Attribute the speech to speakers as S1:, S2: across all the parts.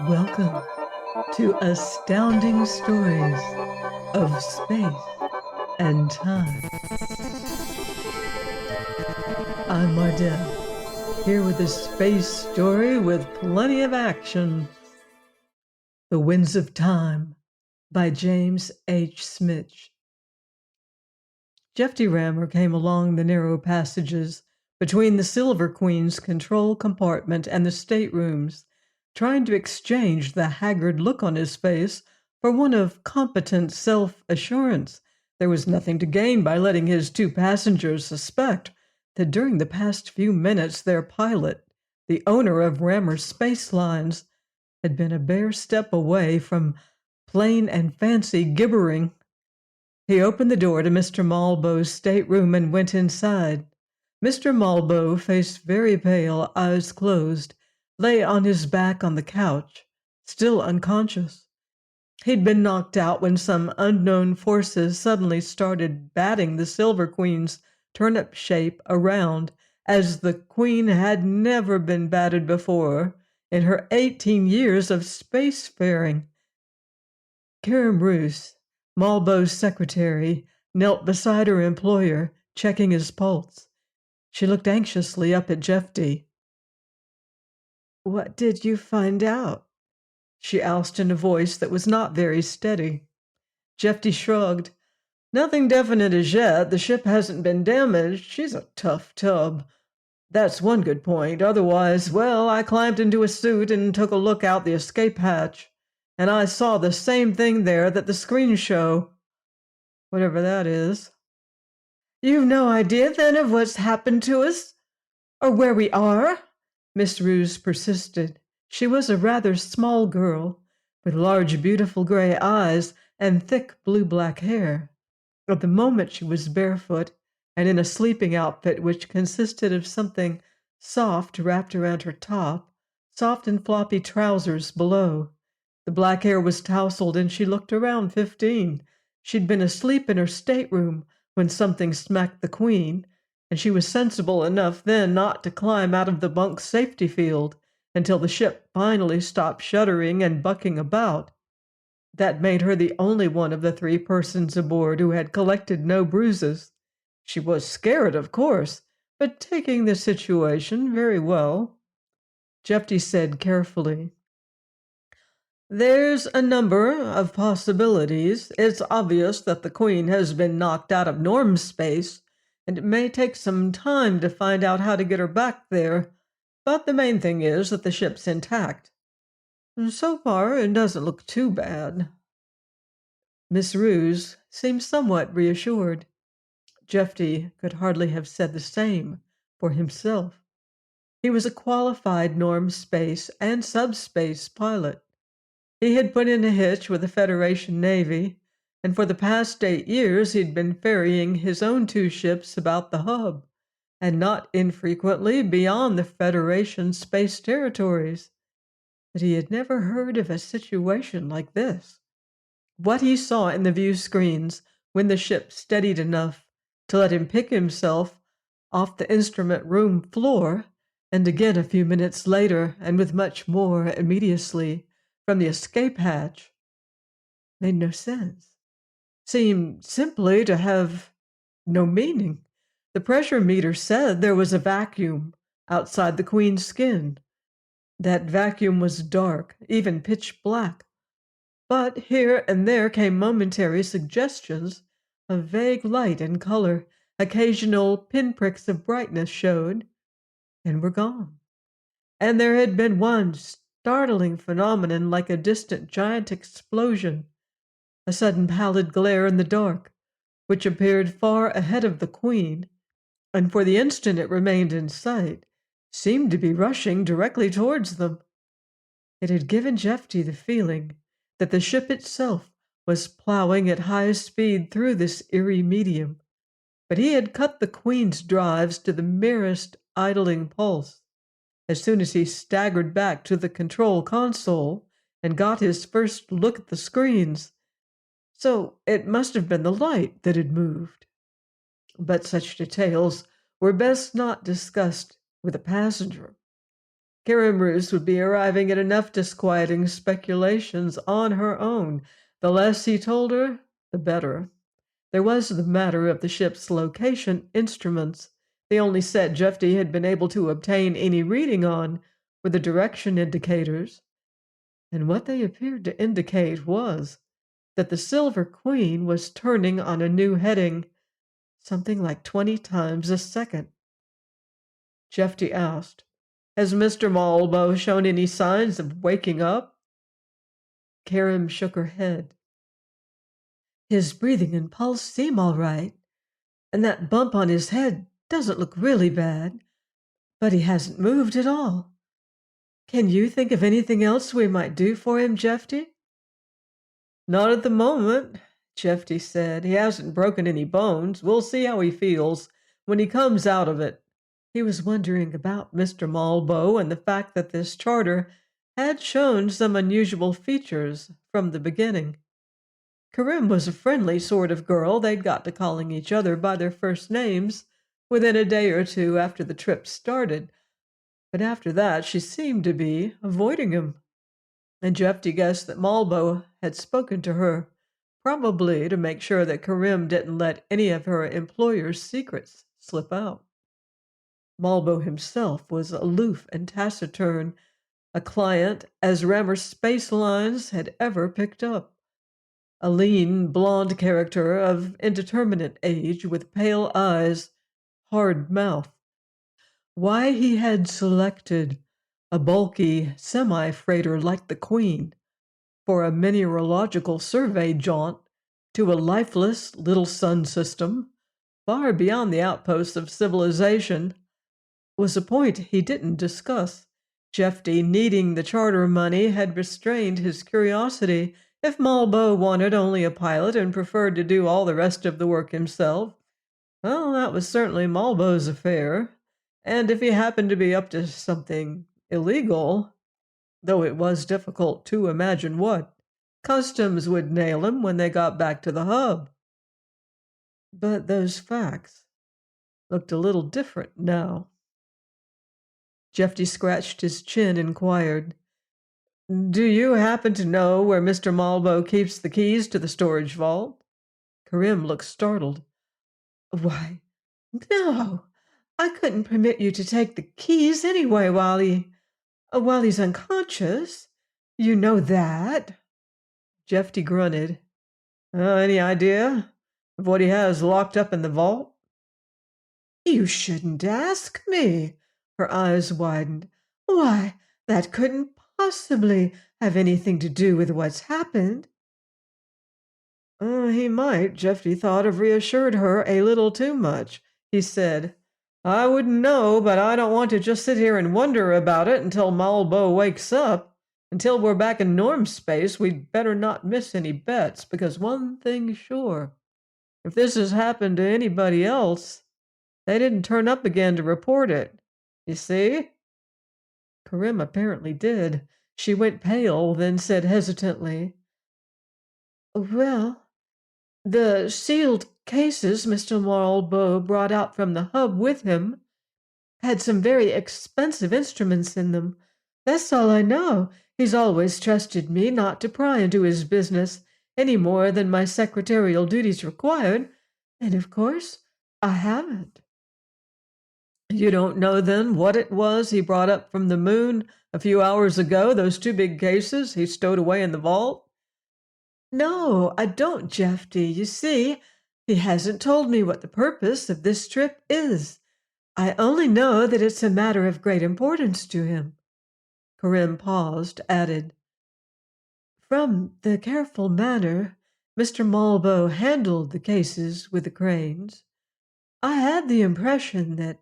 S1: Welcome to Astounding Stories of Space and Time. I'm Mardell, here with a space story with plenty of action. The Winds of Time by James H. Schmitz. Jeffy Rammer came along the narrow passages between the Silver Queen's control compartment and the staterooms, trying to exchange the haggard look on his face for one of competent self-assurance. There was nothing to gain by letting his two passengers suspect that during the past few minutes their pilot, the owner of Rammer Space Lines, had been a bare step away from plain and fancy gibbering. He opened the door to Mr. Malbow's stateroom and went inside. Mr. Malbow, face very pale, eyes closed, lay on his back on the couch, still unconscious. He'd been knocked out when some unknown forces suddenly started batting the Silver Queen's turnip shape around, as the Queen had never been batted before in her 18 years of spacefaring. Karen Roos, Malbow's secretary, knelt beside her employer, checking his pulse. She looked anxiously up at Jeffy. "What did you find out?" she asked in a voice that was not very steady. Jeffy shrugged. "Nothing definite as yet. The ship hasn't been damaged. She's a tough tub. That's one good point. Otherwise, well, I climbed into a suit and took a look out the escape hatch, and I saw the same thing there that the screens show. Whatever that is." "You've no idea, then, of what's happened to us? Or where we are?" Miss Roos persisted. She was a rather small girl, with large, beautiful gray eyes and thick blue-black hair. At the moment she was barefoot and in a sleeping outfit which consisted of something soft wrapped around her top, soft and floppy trousers below. The black hair was tousled and she looked around 15. She'd been asleep in her stateroom when something smacked the Queen, and she was sensible enough then not to climb out of the bunk's safety field until the ship finally stopped shuddering and bucking about. That made her the only one of the three persons aboard who had collected no bruises. She was scared, of course, but taking the situation very well. Jeffy said carefully, "There's a number of possibilities. It's obvious that the Queen has been knocked out of norm space, and it may take some time to find out how to get her back there. But the main thing is that the ship's intact. So far, it doesn't look too bad." Miss Roos seemed somewhat reassured. Jeffy could hardly have said the same for himself. He was a qualified norm space and subspace pilot. He had put in a hitch with the Federation Navy, and for the past 8 years he'd been ferrying his own two ships about the hub, and not infrequently beyond the Federation space territories. But he had never heard of a situation like this. What he saw in the view screens when the ship steadied enough to let him pick himself off the instrument room floor, and again a few minutes later, and with much more immediacy, from the escape hatch, made no sense. Seemed simply to have no meaning. The pressure meter said there was a vacuum outside the Queen's skin. That vacuum was dark, even pitch black. But here and there came momentary suggestions of vague light and color. Occasional pinpricks of brightness showed, and were gone. And there had been one startling phenomenon like a distant giant explosion, a sudden pallid glare in the dark, which appeared far ahead of the Queen, and for the instant it remained in sight, seemed to be rushing directly towards them. It had given Jeffy the feeling that the ship itself was plowing at high speed through this eerie medium, but he had cut the Queen's drives to the merest idling pulse. As soon as he staggered back to the control console and got his first look at the screens. So it must have been the light that had moved. But such details were best not discussed with a passenger. Karen Roos would be arriving at enough disquieting speculations on her own. The less he told her, the better. There was the matter of the ship's location instruments. The only set Jeffy had been able to obtain any reading on were the direction indicators, and what they appeared to indicate was that the Silver Queen was turning on a new heading, something like 20 times a second. Jeffy asked, "Has Mr. Marlborough shown any signs of waking up?" Karen shook her head. "His breathing and pulse seem all right, and that bump on his head doesn't look really bad, but he hasn't moved at all. Can you think of anything else we might do for him, Jeffy?" "Not at the moment," Jeffy said. "He hasn't broken any bones. We'll see how he feels when he comes out of it." He was wondering about Mr. Marlborough and the fact that this charter had shown some unusual features from the beginning. Corinne was a friendly sort of girl. They'd got to calling each other by their first names within a day or two after the trip started, but after that she seemed to be avoiding him. And Jeffy guessed that Marlborough had spoken to her, probably to make sure that Corinne didn't let any of her employer's secrets slip out. Marlborough himself was aloof and taciturn, a client as Rammer Space Lines had ever picked up. A lean, blonde character of indeterminate age with pale eyes, hard mouth. Why he had selected a bulky semi-freighter like the Queen for a mineralogical survey jaunt to a lifeless little sun system, far beyond the outposts of civilization, was a point he didn't discuss. Jeffy, needing the charter money, had restrained his curiosity. If Marlborough wanted only a pilot and preferred to do all the rest of the work himself, well, that was certainly Marlborough's affair. And if he happened to be up to something illegal, though it was difficult to imagine what, customs would nail him when they got back to the hub. But those facts looked a little different now. Jeffy scratched his chin and inquired, "Do you happen to know where Mr. Marlborough keeps the keys to the storage vault?" Corinne looked startled. "Why, no. I couldn't permit you to take the keys anyway while he's unconscious. You know that." Jeffy grunted. "Any idea of what he has locked up in the vault?" "You shouldn't ask me." Her eyes widened. "Why, that couldn't possibly have anything to do with what's happened." He might, Jeffy thought, have reassured her a little too much. He said, "I wouldn't know, but I don't want to just sit here and wonder about it until Marlborough wakes up. Until we're back in norm space, we'd better not miss any bets, because one thing's sure. If this has happened to anybody else, they didn't turn up again to report it. You see?" Corinne apparently did. She went pale, then said hesitantly, "Well, the sealed cases Mr. Marlborough brought out from the hub with him had some very expensive instruments in them. That's all I know. He's always trusted me not to pry into his business any more than my secretarial duties required, and of course I haven't." "You don't know, then, what it was he brought up from the moon a few hours ago, those two big cases he stowed away in the vault?" "No, I don't, Jeffy. You see, he hasn't told me what the purpose of this trip is. I only know that it's a matter of great importance to him." Corinne paused, added, "From the careful manner Mr. Marlborough handled the cases with the cranes, I had the impression that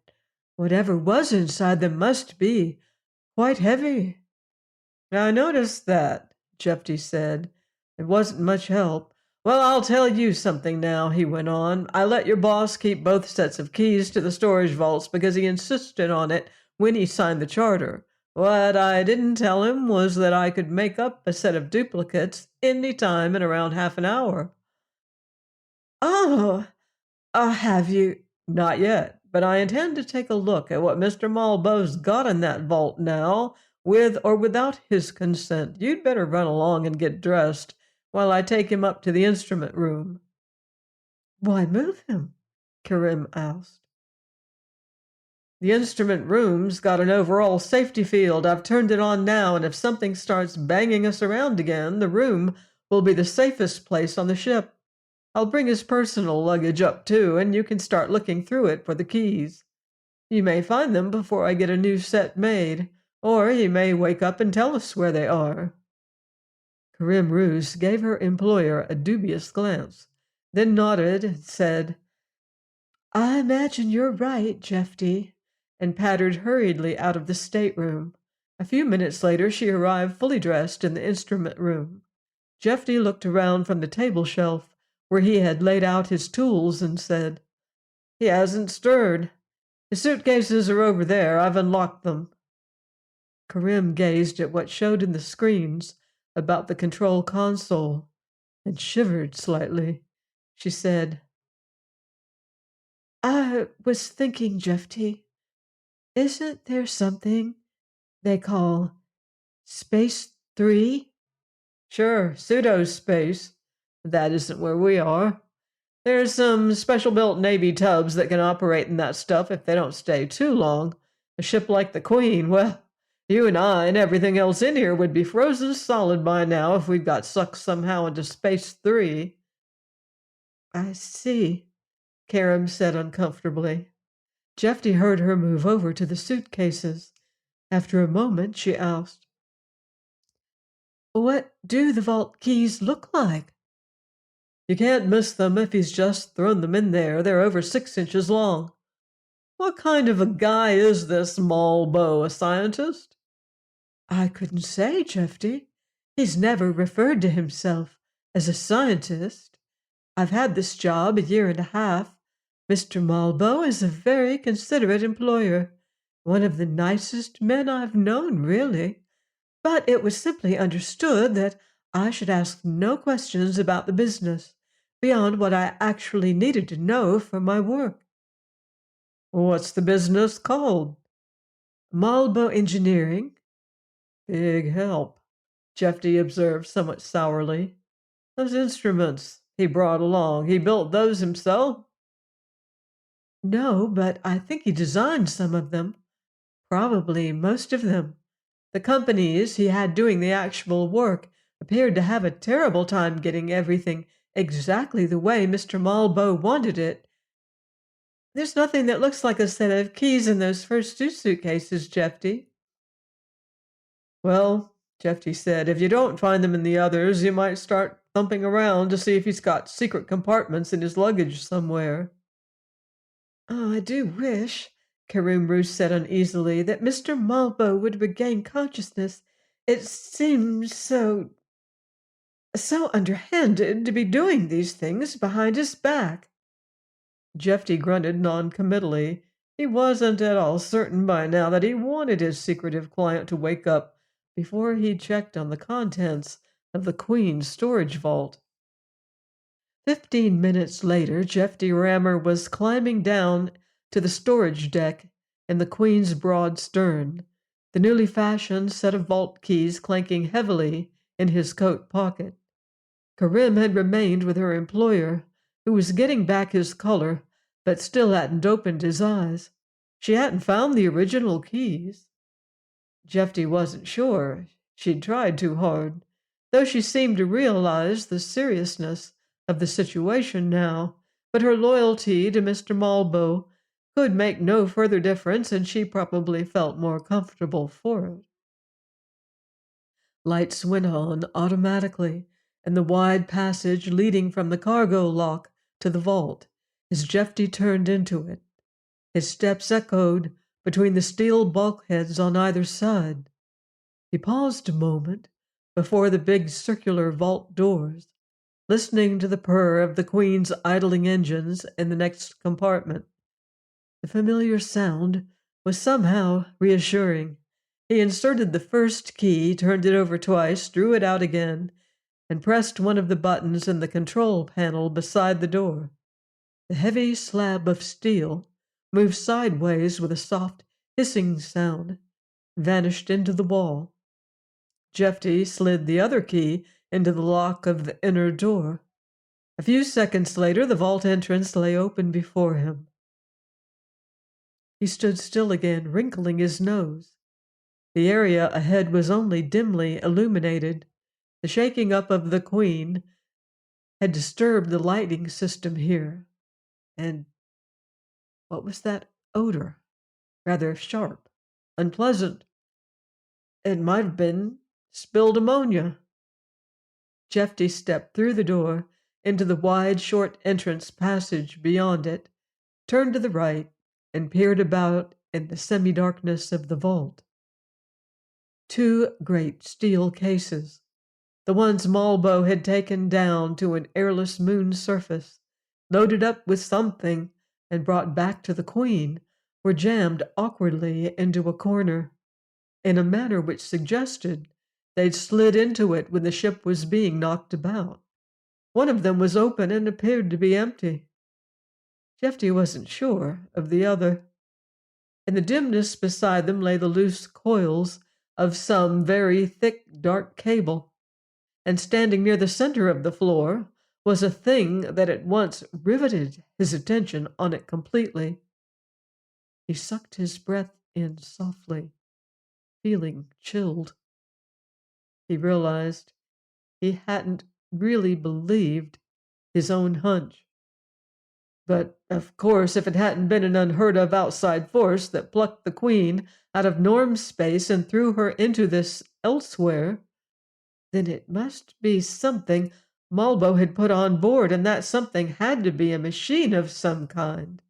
S1: whatever was inside them must be quite heavy." "I noticed that," Jeffy said. "It wasn't much help. Well, I'll tell you something now," he went on. "I let your boss keep both sets of keys to the storage vaults because he insisted on it when he signed the charter. What I didn't tell him was that I could make up a set of duplicates any time in around half an hour." "Oh, have you?" "Not yet. but I intend to take a look at what Mr. Malbo's got in that vault now, with or without his consent. You'd better run along and get dressed while I take him up to the instrument room." "Why move him?" Karim asked. "The instrument room's got an overall safety field. I've turned it on now, and if something starts banging us around again, the room will be the safest place on the ship. I'll bring his personal luggage up too, and you can start looking through it for the keys. You may find them before I get a new set made, or he may wake up and tell us where they are." Karim Ruse gave her employer a dubious glance, then nodded and said, "I imagine you're right, Jeffy," and pattered hurriedly out of the stateroom. A few minutes later she arrived fully dressed in the instrument room. Jeffy looked around from the table shelf where he had laid out his tools and said, "He hasn't stirred. His suitcases are over there. I've unlocked them." Karim gazed at what showed in the screens about the control console and shivered slightly. She said, "I was thinking, Jeffy, isn't there something they call Space 3? "Sure, pseudo-space. That isn't where we are. There's some special-built Navy tubs that can operate in that stuff if they don't stay too long. A ship like the Queen, well, you and I and everything else in here would be frozen solid by now if we'd got sucked somehow into Space 3. "I see," Karim said uncomfortably. Jeffy heard her move over to the suitcases. After a moment, she asked, "What do the vault keys look like?" "You can't miss them if he's just thrown them in there. They're over 6 inches long." "What kind of a guy is this Malbo, a scientist?" "I couldn't say, Jeffy. He's never referred to himself as a scientist. I've had this job a year and a half. Mr. Malbo is a very considerate employer, one of the nicest men I've known, really. But it was simply understood that I should ask no questions about the business beyond what I actually needed to know for my work." "What's the business called?" "Malbo Engineering." "Big help," Jeffy observed somewhat sourly. "Those instruments he brought along, he built those himself?" "No, but I think he designed some of them. Probably most of them. The companies he had doing the actual work appeared to have a terrible time getting everything exactly the way Mr. Malbo wanted it. There's nothing that looks like a set of keys in those first two suitcases, Jeffy." "Well," Jeffy said, "if you don't find them in the others, you might start thumping around to see if he's got secret compartments in his luggage somewhere." "Oh, I do wish," Karim Ruse said uneasily, "that Mr. Malbo would regain consciousness. It seems so underhanded to be doing these things behind his back." Jeffy grunted noncommittally. He wasn't at all certain by now that he wanted his secretive client to wake up before he checked on the contents of the Queen's storage vault. 15 minutes later, Jeffy Rammer was climbing down to the storage deck in the Queen's broad stern, the newly fashioned set of vault keys clanking heavily in his coat pocket. Karim had remained with her employer, who was getting back his color, but still hadn't opened his eyes. She hadn't found the original keys. Jeffy wasn't sure. She'd tried too hard, though she seemed to realize the seriousness of the situation now, but her loyalty to Mr. Malbo could make no further difference, and she probably felt more comfortable for it. Lights went on automatically in the wide passage leading from the cargo lock to the vault as Jeffy turned into it. His steps echoed between the steel bulkheads on either side. He paused a moment before the big circular vault doors, listening to the purr of the Queen's idling engines in the next compartment. The familiar sound was somehow reassuring. He inserted the first key, turned it over twice, drew it out again, and pressed one of the buttons in the control panel beside the door. The heavy slab of steel moved sideways with a soft, hissing sound, vanished into the wall. Jeffy slid the other key into the lock of the inner door. A few seconds later, the vault entrance lay open before him. He stood still again, wrinkling his nose. The area ahead was only dimly illuminated. The shaking up of the Queen had disturbed the lighting system here. And what was that odor? Rather sharp, unpleasant. It might have been spilled ammonia. Jeffy stepped through the door into the wide, short entrance passage beyond it, turned to the right, and peered about in the semi-darkness of the vault. Two great steel cases, the ones Malbo had taken down to an airless moon surface, loaded up with something and brought back to the Queen, were jammed awkwardly into a corner, in a manner which suggested they'd slid into it when the ship was being knocked about. One of them was open and appeared to be empty. Jeffy wasn't sure of the other. In the dimness beside them lay the loose coils of some very thick, dark cable, and standing near the center of the floor was a thing that at once riveted his attention on it completely. He sucked his breath in softly, feeling chilled. He realized he hadn't really believed his own hunch. But, of course, if it hadn't been an unheard-of outside force that plucked the Queen out of Norm's space and threw her into this elsewhere, then it must be something Malbo had put on board, and that something had to be a machine of some kind.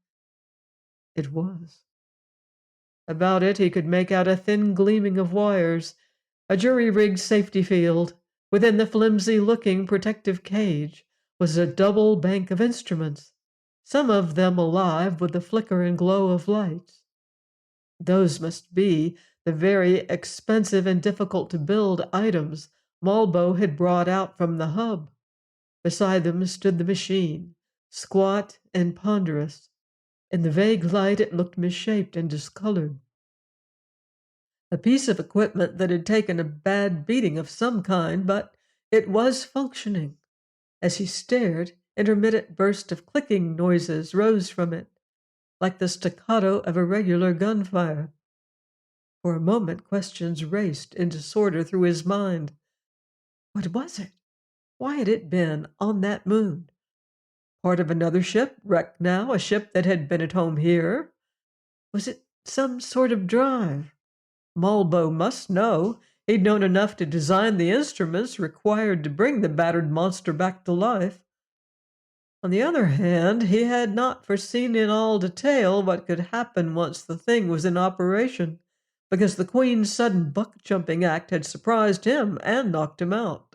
S1: It was. About it he could make out a thin gleaming of wires, a jury-rigged safety field. Within the flimsy-looking protective cage was a double bank of instruments, some of them alive with the flicker and glow of lights. Those must be the very expensive and difficult-to-build items Malbo had brought out from the hub. Beside them stood the machine, squat and ponderous. In the vague light it looked misshaped and discolored. A piece of equipment that had taken a bad beating of some kind, but it was functioning. As he stared, intermittent bursts of clicking noises rose from it, like the staccato of irregular gunfire. For a moment, questions raced in disorder through his mind. What was it? Why had it been on that moon? Part of another ship, wrecked now, a ship that had been at home here? Was it some sort of drive? Malbo must know. He'd known enough to design the instruments required to bring the battered monster back to life. On the other hand, he had not foreseen in all detail what could happen once the thing was in operation, because the Queen's sudden buck-jumping act had surprised him and knocked him out.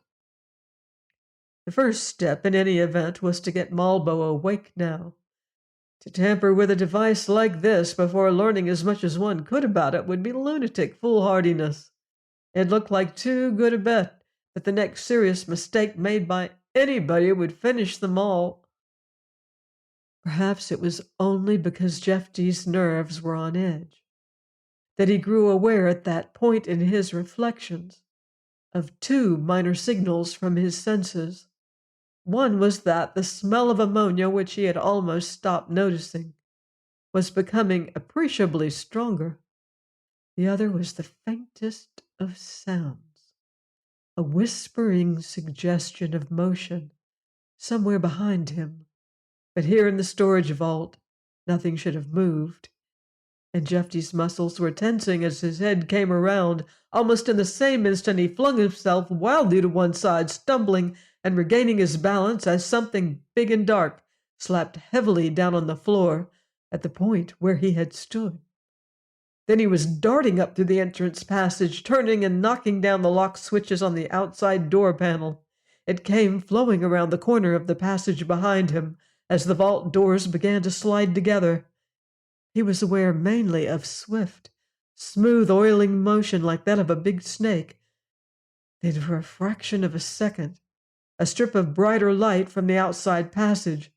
S1: The first step in any event was to get Malbo awake now. To tamper with a device like this before learning as much as one could about it would be lunatic foolhardiness. It looked like too good a bet that the next serious mistake made by anybody would finish them all. Perhaps it was only because Jeffy's nerves were on edge that he grew aware at that point in his reflections of two minor signals from his senses. One was that the smell of ammonia, which he had almost stopped noticing, was becoming appreciably stronger. The other was the faintest of sounds, a whispering suggestion of motion somewhere behind him. But here in the storage vault, nothing should have moved, and Jeffy's muscles were tensing as his head came around. Almost in the same instant he flung himself wildly to one side, stumbling and regaining his balance as something big and dark slapped heavily down on the floor at the point where he had stood. Then he was darting up through the entrance passage, turning and knocking down the lock switches on the outside door panel. It came flowing around the corner of the passage behind him as the vault doors began to slide together. He was aware mainly of swift, smooth oiling motion like that of a big snake. Then for a fraction of a second, a strip of brighter light from the outside passage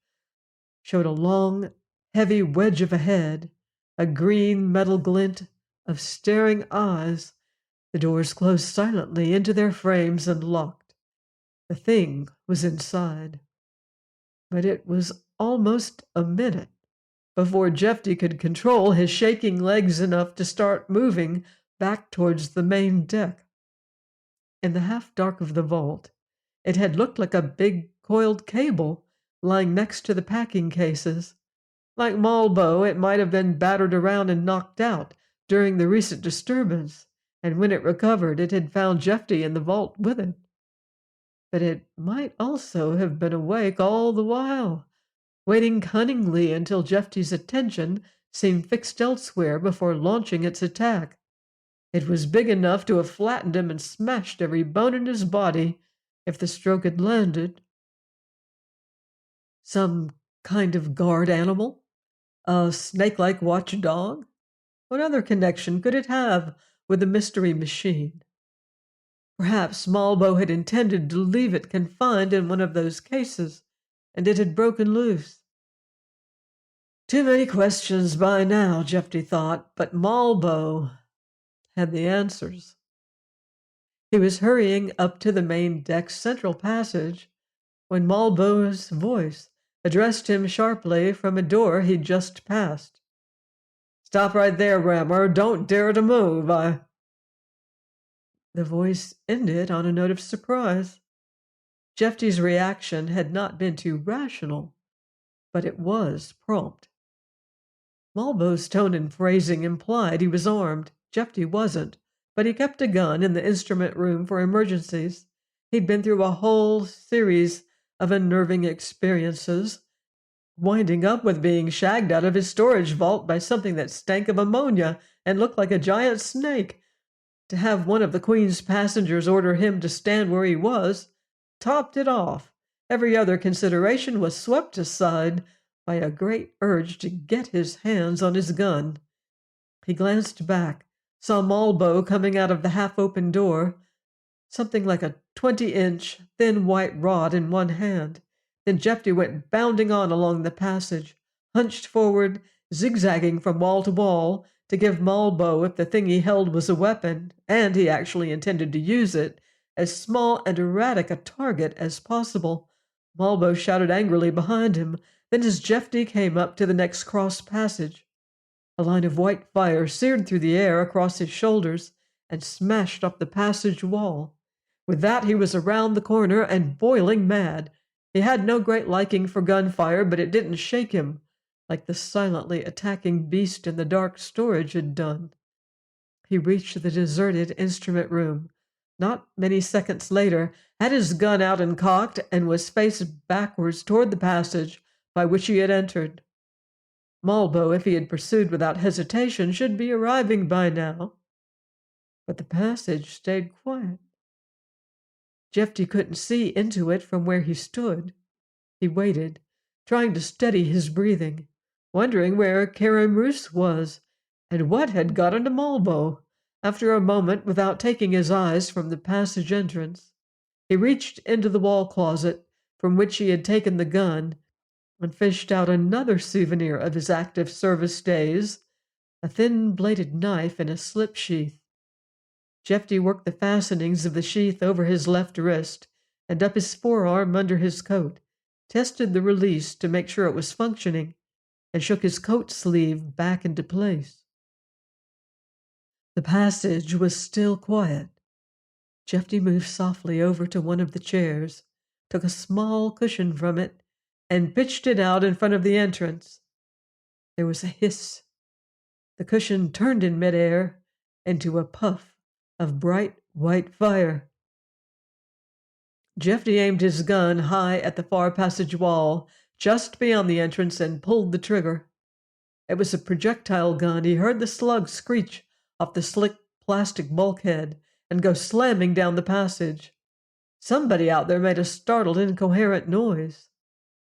S1: showed a long, heavy wedge of a head a green metal glint of staring eyes. The doors closed silently into their frames and locked. The thing was inside. But it was almost a minute before Jeffy could control his shaking legs enough to start moving back towards the main deck. In the half-dark of the vault, it had looked like a big coiled cable lying next to the packing cases. Like Malbo, it might have been battered around and knocked out during the recent disturbance, and when it recovered, it had found Jeffy in the vault with it. But it might also have been awake all the while, waiting cunningly until Jeffy's attention seemed fixed elsewhere before launching its attack. It was big enough to have flattened him and smashed every bone in his body if the stroke had landed. Some kind of guard animal? A snake-like watchdog? What other connection could it have with the mystery machine? Perhaps Malbo had intended to leave it confined in one of those cases, and it had broken loose. Too many questions by now, Jeffy thought, but Malbo had the answers. He was hurrying up to the main deck's central passage when Malbo's voice addressed him sharply from a door he'd just passed. "Stop right there, Rammer. Don't dare to move. The voice ended on a note of surprise. Jeffy's reaction had not been too rational, but it was prompt. Malbo's tone and phrasing implied he was armed. Jeffy wasn't, but he kept a gun in the instrument room for emergencies. He'd been through a whole series of unnerving experiences, winding up with being shagged out of his storage vault by something that stank of ammonia and looked like a giant snake. To have one of the Queen's passengers order him to stand where he was topped it off. Every other consideration was swept aside by a great urge to get his hands on his gun. He glanced back, saw Malbo coming out of the half-open door, something like a 20-inch thin white rod in one hand. Then Jeffy went bounding on along the passage, hunched forward, zigzagging from wall to wall, to give Malbo, if the thing he held was a weapon, and he actually intended to use it, as small and erratic a target as possible. Malbo shouted angrily behind him. Then as Jeffy came up to the next cross passage, a line of white fire seared through the air across his shoulders and smashed up the passage wall. With that, he was around the corner and boiling mad. He had no great liking for gunfire, but it didn't shake him, like the silently attacking beast in the dark storage had done. He reached the deserted instrument room. Not many seconds later, had his gun out and cocked, and was faced backwards toward the passage by which he had entered. Malbo, if he had pursued without hesitation, should be arriving by now. But the passage stayed quiet. Jeffy couldn't see into it from where he stood. He waited, trying to steady his breathing, wondering where Karim Roos was, and what had got into Malbo. After a moment, without taking his eyes from the passage entrance, he reached into the wall closet from which he had taken the gun and fished out another souvenir of his active service days, a thin-bladed knife in a slip sheath. Jeffy worked the fastenings of the sheath over his left wrist and up his forearm under his coat, tested the release to make sure it was functioning, and shook his coat sleeve back into place. The passage was still quiet. Jeffy moved softly over to one of the chairs, took a small cushion from it, and pitched it out in front of the entrance. There was a hiss. The cushion turned in midair into a puff of bright white fire. Jeffy aimed his gun high at the far passage wall, just beyond the entrance, and pulled the trigger. It was a projectile gun. He heard the slug screech off the slick plastic bulkhead and go slamming down the passage. Somebody out there made a startled, incoherent noise,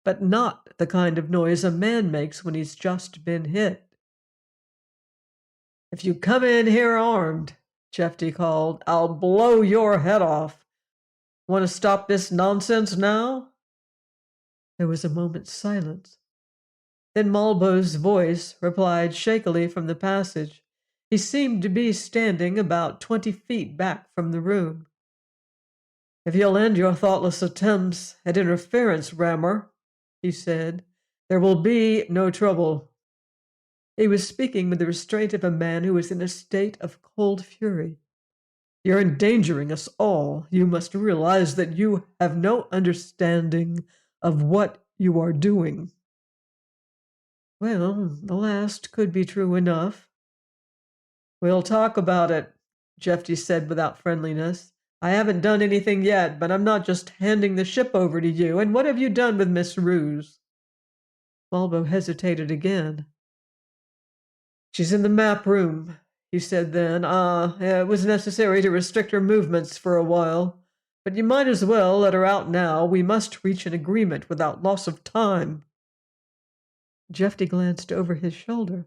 S1: but not the kind of noise a man makes when he's just been hit. "If you come in here armed," Jeffy called, "I'll blow your head off. Want to stop this nonsense now?" There was a moment's silence. Then Malbo's voice replied shakily from the passage. He seemed to be standing about 20 feet back from the room. "If you'll end your thoughtless attempts at interference, Rammer," he said, "there will be no trouble." He was speaking with the restraint of a man who is in a state of cold fury. "You're endangering us all. You must realize that you have no understanding of what you are doing." Well, the last could be true enough. "We'll talk about it," Jeffy said without friendliness. "I haven't done anything yet, but I'm not just handing the ship over to you. And what have you done with Miss Ruse?" Malbo hesitated again. "She's in the map room," he said then. It was necessary to restrict her movements for a while. But you might as well let her out now. We must reach an agreement without loss of time." Jeffy glanced over his shoulder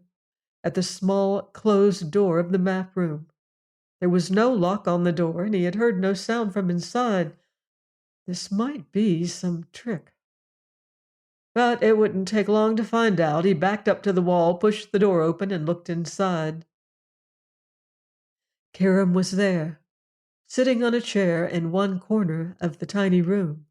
S1: at the small, closed door of the map room. There was no lock on the door, and he had heard no sound from inside. This might be some trick. But it wouldn't take long to find out. He backed up to the wall, pushed the door open, and looked inside. Karam was there, sitting on a chair in one corner of the tiny room.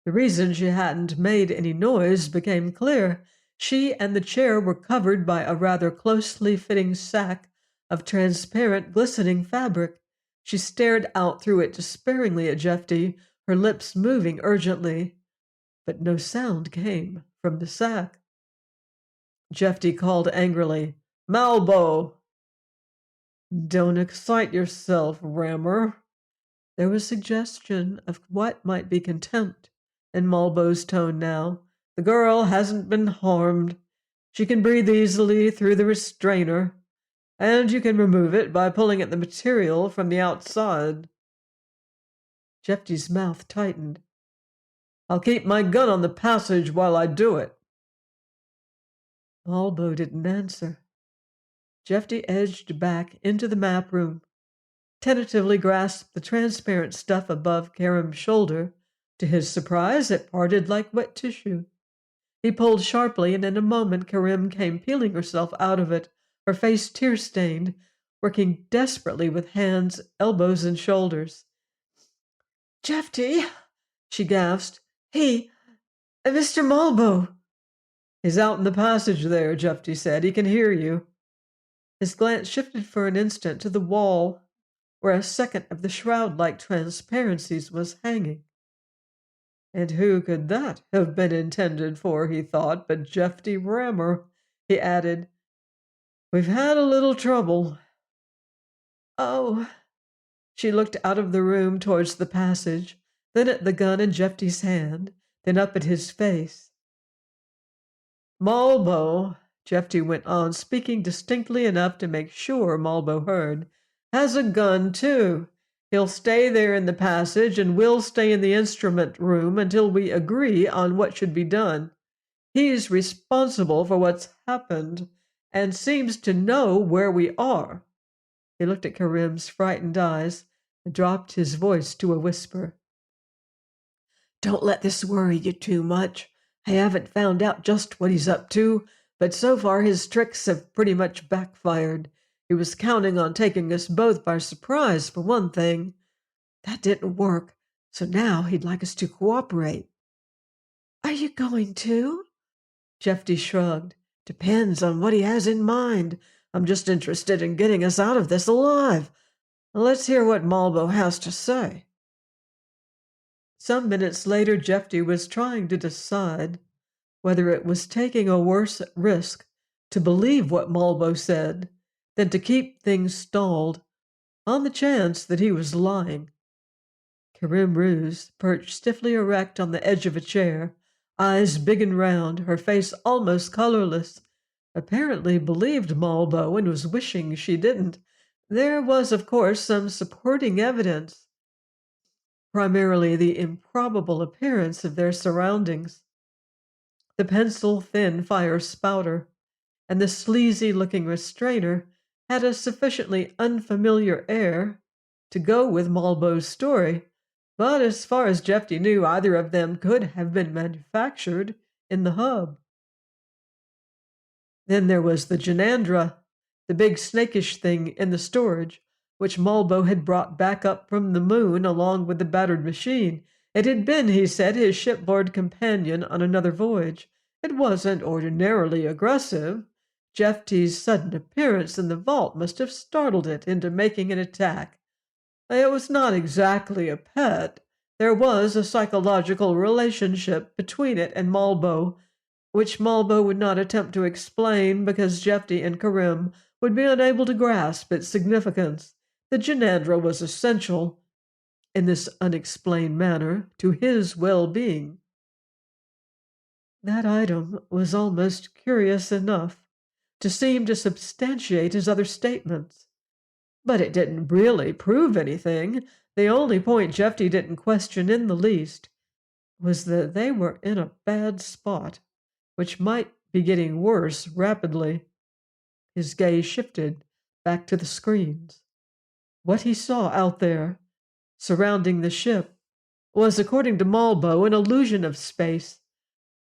S1: The reason she hadn't made any noise became clear. She and the chair were covered by a rather closely fitting sack of transparent, glistening fabric. She stared out through it despairingly at Jeffy, her lips moving urgently. But no sound came from the sack. Jeffy called angrily, "Malbo!" "Don't excite yourself, Rammer." There was suggestion of what might be contempt in Malbo's tone now. "The girl hasn't been harmed. She can breathe easily through the restrainer, and you can remove it by pulling at the material from the outside." Jeffy's mouth tightened. "I'll keep my gun on the passage while I do it." Malbo didn't answer. Jeffy edged back into the map room, tentatively grasped the transparent stuff above Karam's shoulder. To his surprise, it parted like wet tissue. He pulled sharply, and in a moment Karam came peeling herself out of it, her face tear-stained, working desperately with hands, elbows, and shoulders. "Jeffy," she gasped. Mr. Malbo." "He's out in the passage there," Jeffy said. "He can hear you." His glance shifted for an instant to the wall, where a second of the shroud-like transparencies was hanging. And who could that have been intended for, he thought, but Jeffy Rammer. He added, "We've had a little trouble." "Oh." She looked out of the room towards the passage, then at the gun in Jeffy's hand, then up at his face. "Malbo," Jeffy went on, speaking distinctly enough to make sure Malbo heard, "has a gun, too. He'll stay there in the passage, and we'll stay in the instrument room until we agree on what should be done. He's responsible for what's happened, and seems to know where we are." He looked at Karim's frightened eyes and dropped his voice to a whisper. "Don't let this worry you too much. I haven't found out just what he's up to, but so far his tricks have pretty much backfired. He was counting on taking us both by surprise, for one thing. That didn't work, so now he'd like us to cooperate." "Are you going to?" Jeffy shrugged. "Depends on what he has in mind. I'm just interested in getting us out of this alive. Let's hear what Malbo has to say." Some minutes later, Jeffy was trying to decide whether it was taking a worse risk to believe what Malbo said than to keep things stalled on the chance that he was lying. Karim Ruse, perched stiffly erect on the edge of a chair, eyes big and round, her face almost colorless, apparently believed Malbo and was wishing she didn't. There was, of course, some supporting evidence, primarily the improbable appearance of their surroundings. The pencil-thin fire spouter and the sleazy-looking restrainer had a sufficiently unfamiliar air to go with Malbo's story, but as far as Jeffy knew, either of them could have been manufactured in the hub. Then there was the Janandra, the big snakish thing in the storage, which Malbo had brought back up from the moon along with the battered machine. It had been, he said, his shipboard companion on another voyage. It wasn't ordinarily aggressive. Jeffty's sudden appearance in the vault must have startled it into making an attack. It was not exactly a pet. There was a psychological relationship between it and Malbo, which Malbo would not attempt to explain because Jefty and Karim would be unable to grasp its significance. The Janandra was essential, in this unexplained manner, to his well-being. That item was almost curious enough to seem to substantiate his other statements. But it didn't really prove anything. The only point Jefty didn't question in the least was that they were in a bad spot, which might be getting worse rapidly. His gaze shifted back to the screens. What he saw out there, surrounding the ship, was, according to Malbo, an illusion of space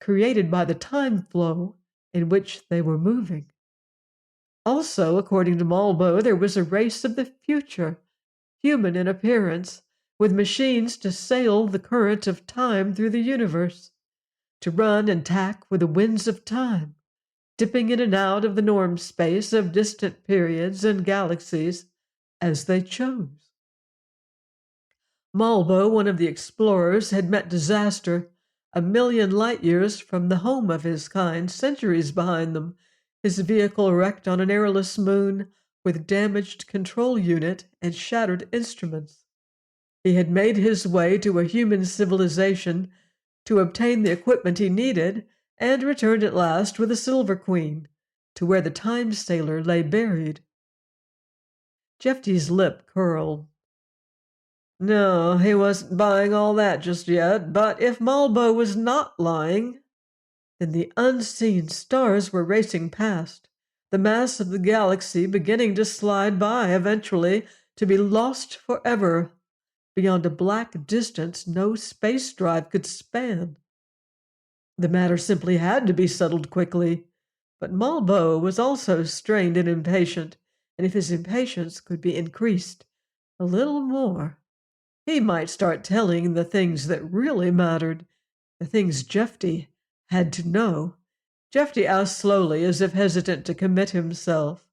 S1: created by the time flow in which they were moving. Also, according to Malbo, there was a race of the future, human in appearance, with machines to sail the current of time through the universe, to run and tack with the winds of time, dipping in and out of the norm space of distant periods and galaxies as they chose. Malbo, one of the explorers, had met disaster 1,000,000 light years from the home of his kind, centuries behind them, his vehicle wrecked on an airless moon with damaged control unit and shattered instruments. He had made his way to a human civilization to obtain the equipment he needed and returned at last with a Silver Queen to where the Time Sailor lay buried. Jefty's lip curled. No, he wasn't buying all that just yet, but if Malbo was not lying, then the unseen stars were racing past, the mass of the galaxy beginning to slide by eventually to be lost forever beyond a black distance no space drive could span. The matter simply had to be settled quickly, but Malbo was also strained and impatient, and if his impatience could be increased a little more, he might start telling the things that really mattered, the things Jefty had to know. Jefty asked slowly, as if hesitant to commit himself.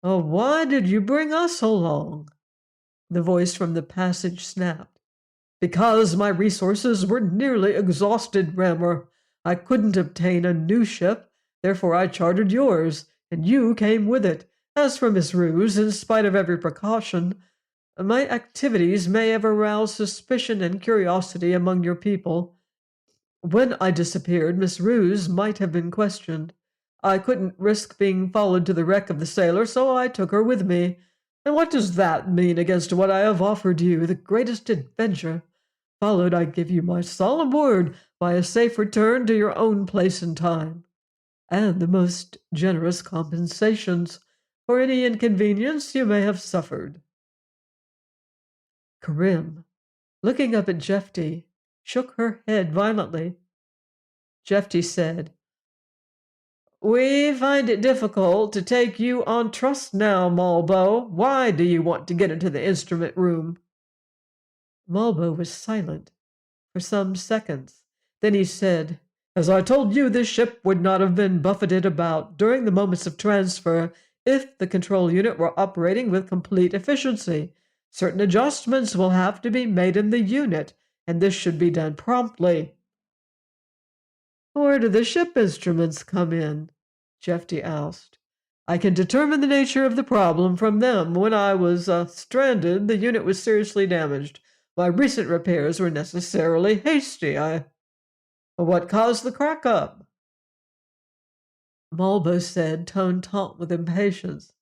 S1: "Oh, why did you bring us along?" The voice from the passage snapped. "Because my resources were nearly exhausted, Rammer. I couldn't obtain a new ship, therefore I chartered yours, and you came with it. As for Miss Ruse, in spite of every precaution, my activities may have aroused suspicion and curiosity among your people. When I disappeared, Miss Ruse might have been questioned. I couldn't risk being followed to the wreck of the sailor, so I took her with me. And what does that mean against what I have offered you, the greatest adventure, followed, I give you my solemn word, by a safe return to your own place and time, and the most generous compensations for any inconvenience you may have suffered?" Karim, looking up at Jefty, shook her head violently. Jefty said, "We find it difficult to take you on trust now, Malbo. Why do you want to get into the instrument room?" Malbo was silent for some seconds. Then he said, "As I told you, this ship would not have been buffeted about during the moments of transfer if the control unit were operating with complete efficiency. Certain adjustments will have to be made in the unit, and this should be done promptly." "Where do the ship instruments come in?" Jefty asked. "I can determine the nature of the problem from them. When I was stranded, the unit was seriously damaged. My recent repairs were necessarily hasty. What caused the crack-up?" Malbo said, tone taut with impatience,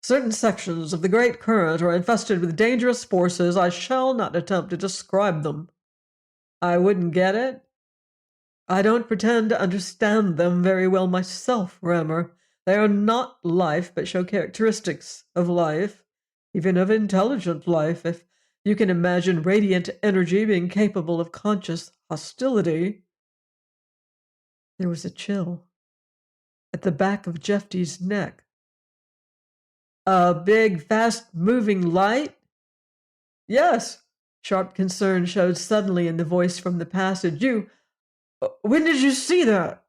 S1: "Certain sections of the great current are infested with dangerous forces. I shall not attempt to describe them." "I wouldn't get it." "I don't pretend to understand them very well myself, Rammer. They are not life, but show characteristics of life, even of intelligent life, if you can imagine radiant energy being capable of conscious hostility." There was a chill. at the back of Jeffy's neck. A big, fast-moving light? Yes, sharp concern showed suddenly in the voice from the passage. When did you see that?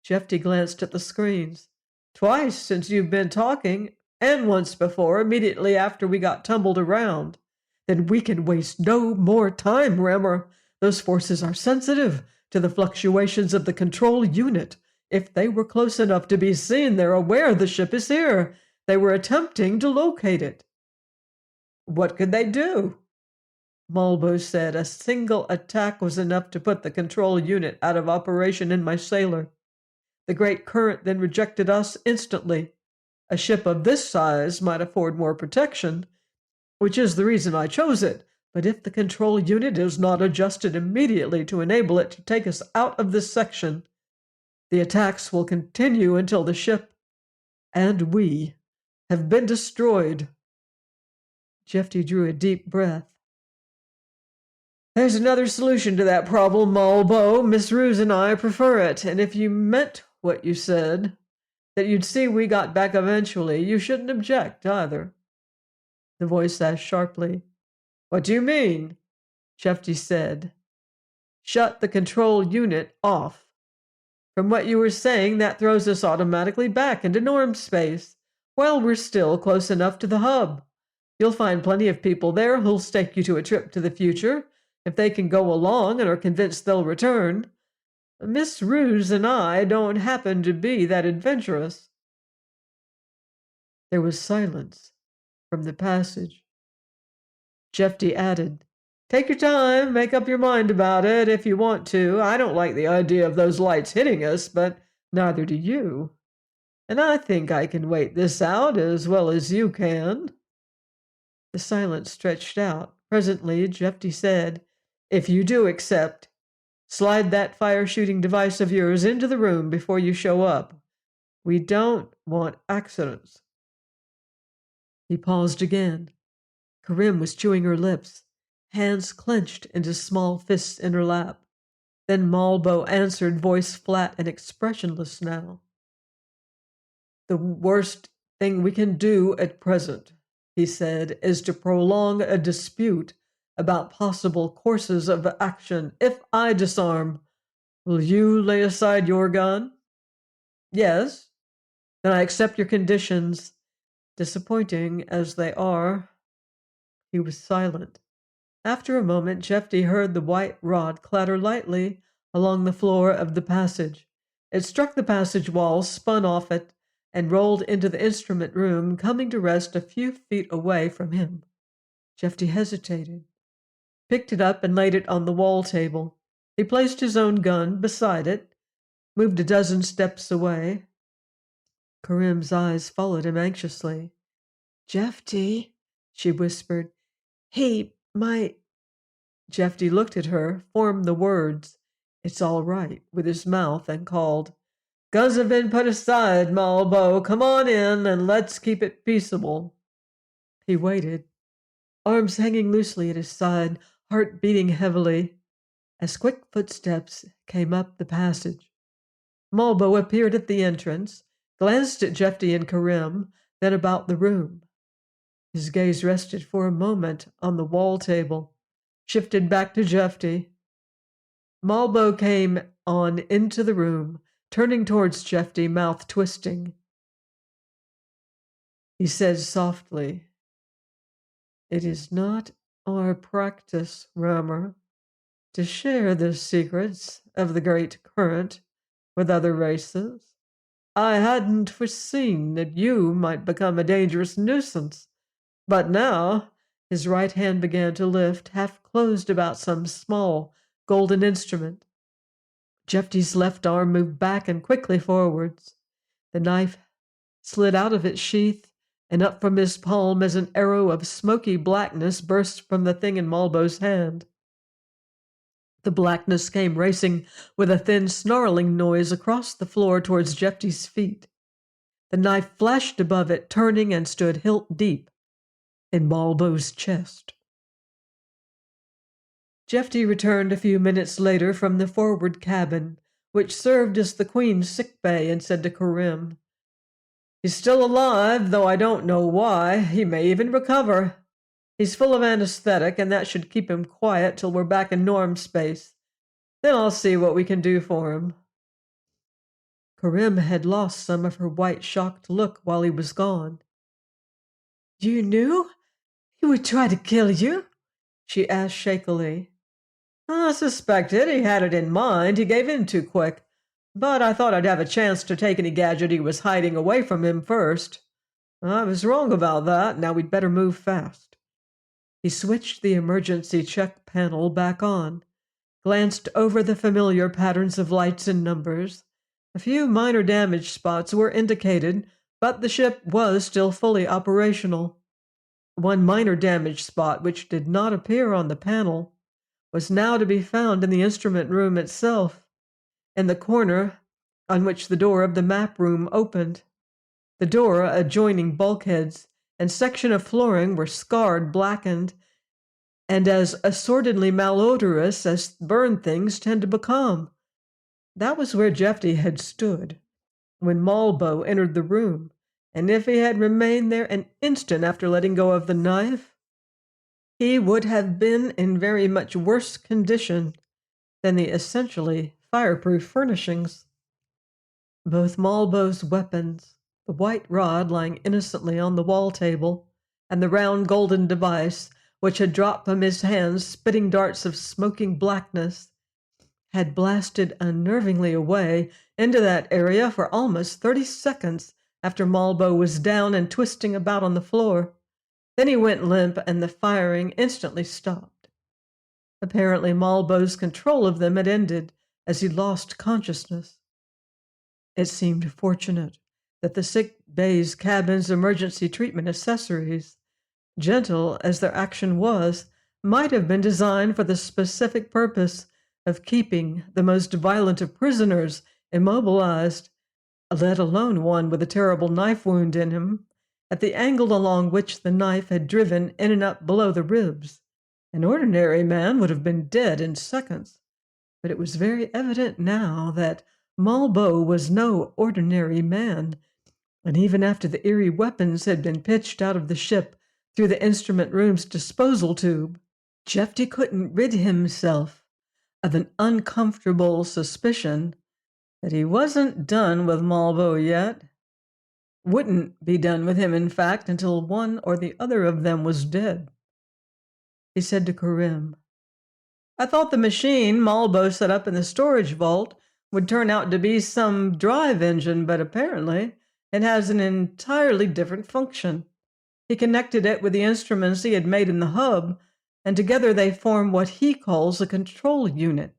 S1: Jeffy glanced at the screens. Twice since you've been talking, and once before, immediately after we got tumbled around. Then we can waste no more time, Remmer. Those forces are sensitive to the fluctuations of the control unit. If they were close enough to be seen, they're aware the ship is here. They were attempting to locate it. What could they do? Malbo said a single attack was enough to put the control unit out of operation in my sailor. The great current then rejected us instantly. A ship of this size might afford more protection, which is the reason I chose it. But if the control unit is not adjusted immediately to enable it to take us out of this section, the attacks will continue until the ship and we have been destroyed. Jeffy drew a deep breath. There's another solution to that problem, Malbo. Miss Ruse and I prefer it, and if you meant what you said, that you'd see we got back eventually, you shouldn't object either. The voice asked sharply. What do you mean? Jeffy said. Shut the control unit off. From what you were saying, that throws us automatically back into norm space, while we're still close enough to the hub. You'll find plenty of people there who'll stake you to a trip to the future, if they can go along and are convinced they'll return. Miss Ruse and I don't happen to be that adventurous. There was silence from the passage. Jeffy added, Take your time, make up your mind about it if you want to. I don't like the idea of those lights hitting us, but neither do you. And I think I can wait this out as well as you can. The silence stretched out. Presently, Jeffy said, If you do accept, slide that fire-shooting device of yours into the room before you show up. We don't want accidents. He paused again. Karim was chewing her lips, hands clenched into small fists in her lap. Then Malbo answered, voice flat and expressionless now. The worst thing we can do at present, he said, is to prolong a dispute about possible courses of action. If I disarm, will you lay aside your gun? Yes. Then I accept your conditions, disappointing as they are. He was silent. After a moment, Jeffy heard the white rod clatter lightly along the floor of the passage. It struck the passage wall, spun off it, and rolled into the instrument room, coming to rest a few feet away from him. Jeffy hesitated, picked it up and laid it on the wall table. He placed his own gun beside it, moved a dozen steps away. Karim's eyes followed him anxiously. Jeffy, she whispered, he might. Jeffy looked at her, formed the words, It's all right, with his mouth, and called, Guns have been put aside, Malbo. Come on in and let's keep it peaceable. He waited, arms hanging loosely at his side, heart beating heavily, as quick footsteps came up the passage. Malbo appeared at the entrance, glanced at Jeffy and Karim, then about the room. His gaze rested for a moment on the wall table, shifted back to Jeffy. Malbo came on into the room, turning towards Jeffy, mouth twisting. He said softly, It is not our practice, Rammer, to share the secrets of the great current with other races. I hadn't foreseen that you might become a dangerous nuisance. But now, his right hand began to lift, half closed about some small golden instrument. Jeffy's left arm moved back and quickly forwards. The knife slid out of its sheath and up from his palm as an arrow of smoky blackness burst from the thing in Malbo's hand. The blackness came racing with a thin snarling noise across the floor towards Jeffy's feet. The knife flashed above it, turning, and stood hilt deep in Malbo's chest. Jeffy returned a few minutes later from the forward cabin which served as the Queen's sick bay, and said to Karim, "He's still alive, though I don't know why. He may even recover. He's full of anesthetic, and that should keep him quiet till we're back in norm space. Then I'll see what we can do for him." Karim had lost some of her white, shocked look while he was gone. "You knew he would try to kill you?" she asked shakily. "I suspected he had it in mind. He gave in too quick. But I thought I'd have a chance to take any gadget he was hiding away from him first. I was wrong about that. Now we'd better move fast." He switched the emergency check panel back on, glanced over the familiar patterns of lights and numbers. A few minor damage spots were indicated, but the ship was still fully operational. One minor damage spot, which did not appear on the panel, was now to be found in the instrument room itself, in the corner on which the door of the map room opened. The door, adjoining bulkheads, and section of flooring were scarred, blackened, and as assortedly malodorous as burned things tend to become. That was where Jeffy had stood when Malbo entered the room, and if he had remained there an instant after letting go of the knife, he would have been in very much worse condition than the essentially fireproof furnishings. Both Malbo's weapons, the white rod lying innocently on the wall table, and the round golden device, which had dropped from his hands spitting darts of smoking blackness, had blasted unnervingly away into that area for almost 30 seconds after Malbo was down and twisting about on the floor. Then he went limp, and the firing instantly stopped. Apparently Malbo's control of them had ended as he lost consciousness. It seemed fortunate that the sick bay's cabin's emergency treatment accessories, gentle as their action was, might have been designed for the specific purpose of keeping the most violent of prisoners immobilized, let alone one with a terrible knife wound in him, at the angle along which the knife had driven in and up below the ribs. An ordinary man would have been dead in seconds, but it was very evident now that Malbo was no ordinary man, and even after the eerie weapons had been pitched out of the ship through the instrument room's disposal tube, Jeffy couldn't rid himself of an uncomfortable suspicion that he wasn't done with Malbo yet. Wouldn't be done with him, in fact, until one or the other of them was dead. He said to Karim, "I thought the machine Malbo set up in the storage vault would turn out to be some drive engine, but apparently it has an entirely different function." He connected it with the instruments he had made in the hub, and together they form what he calls a control unit.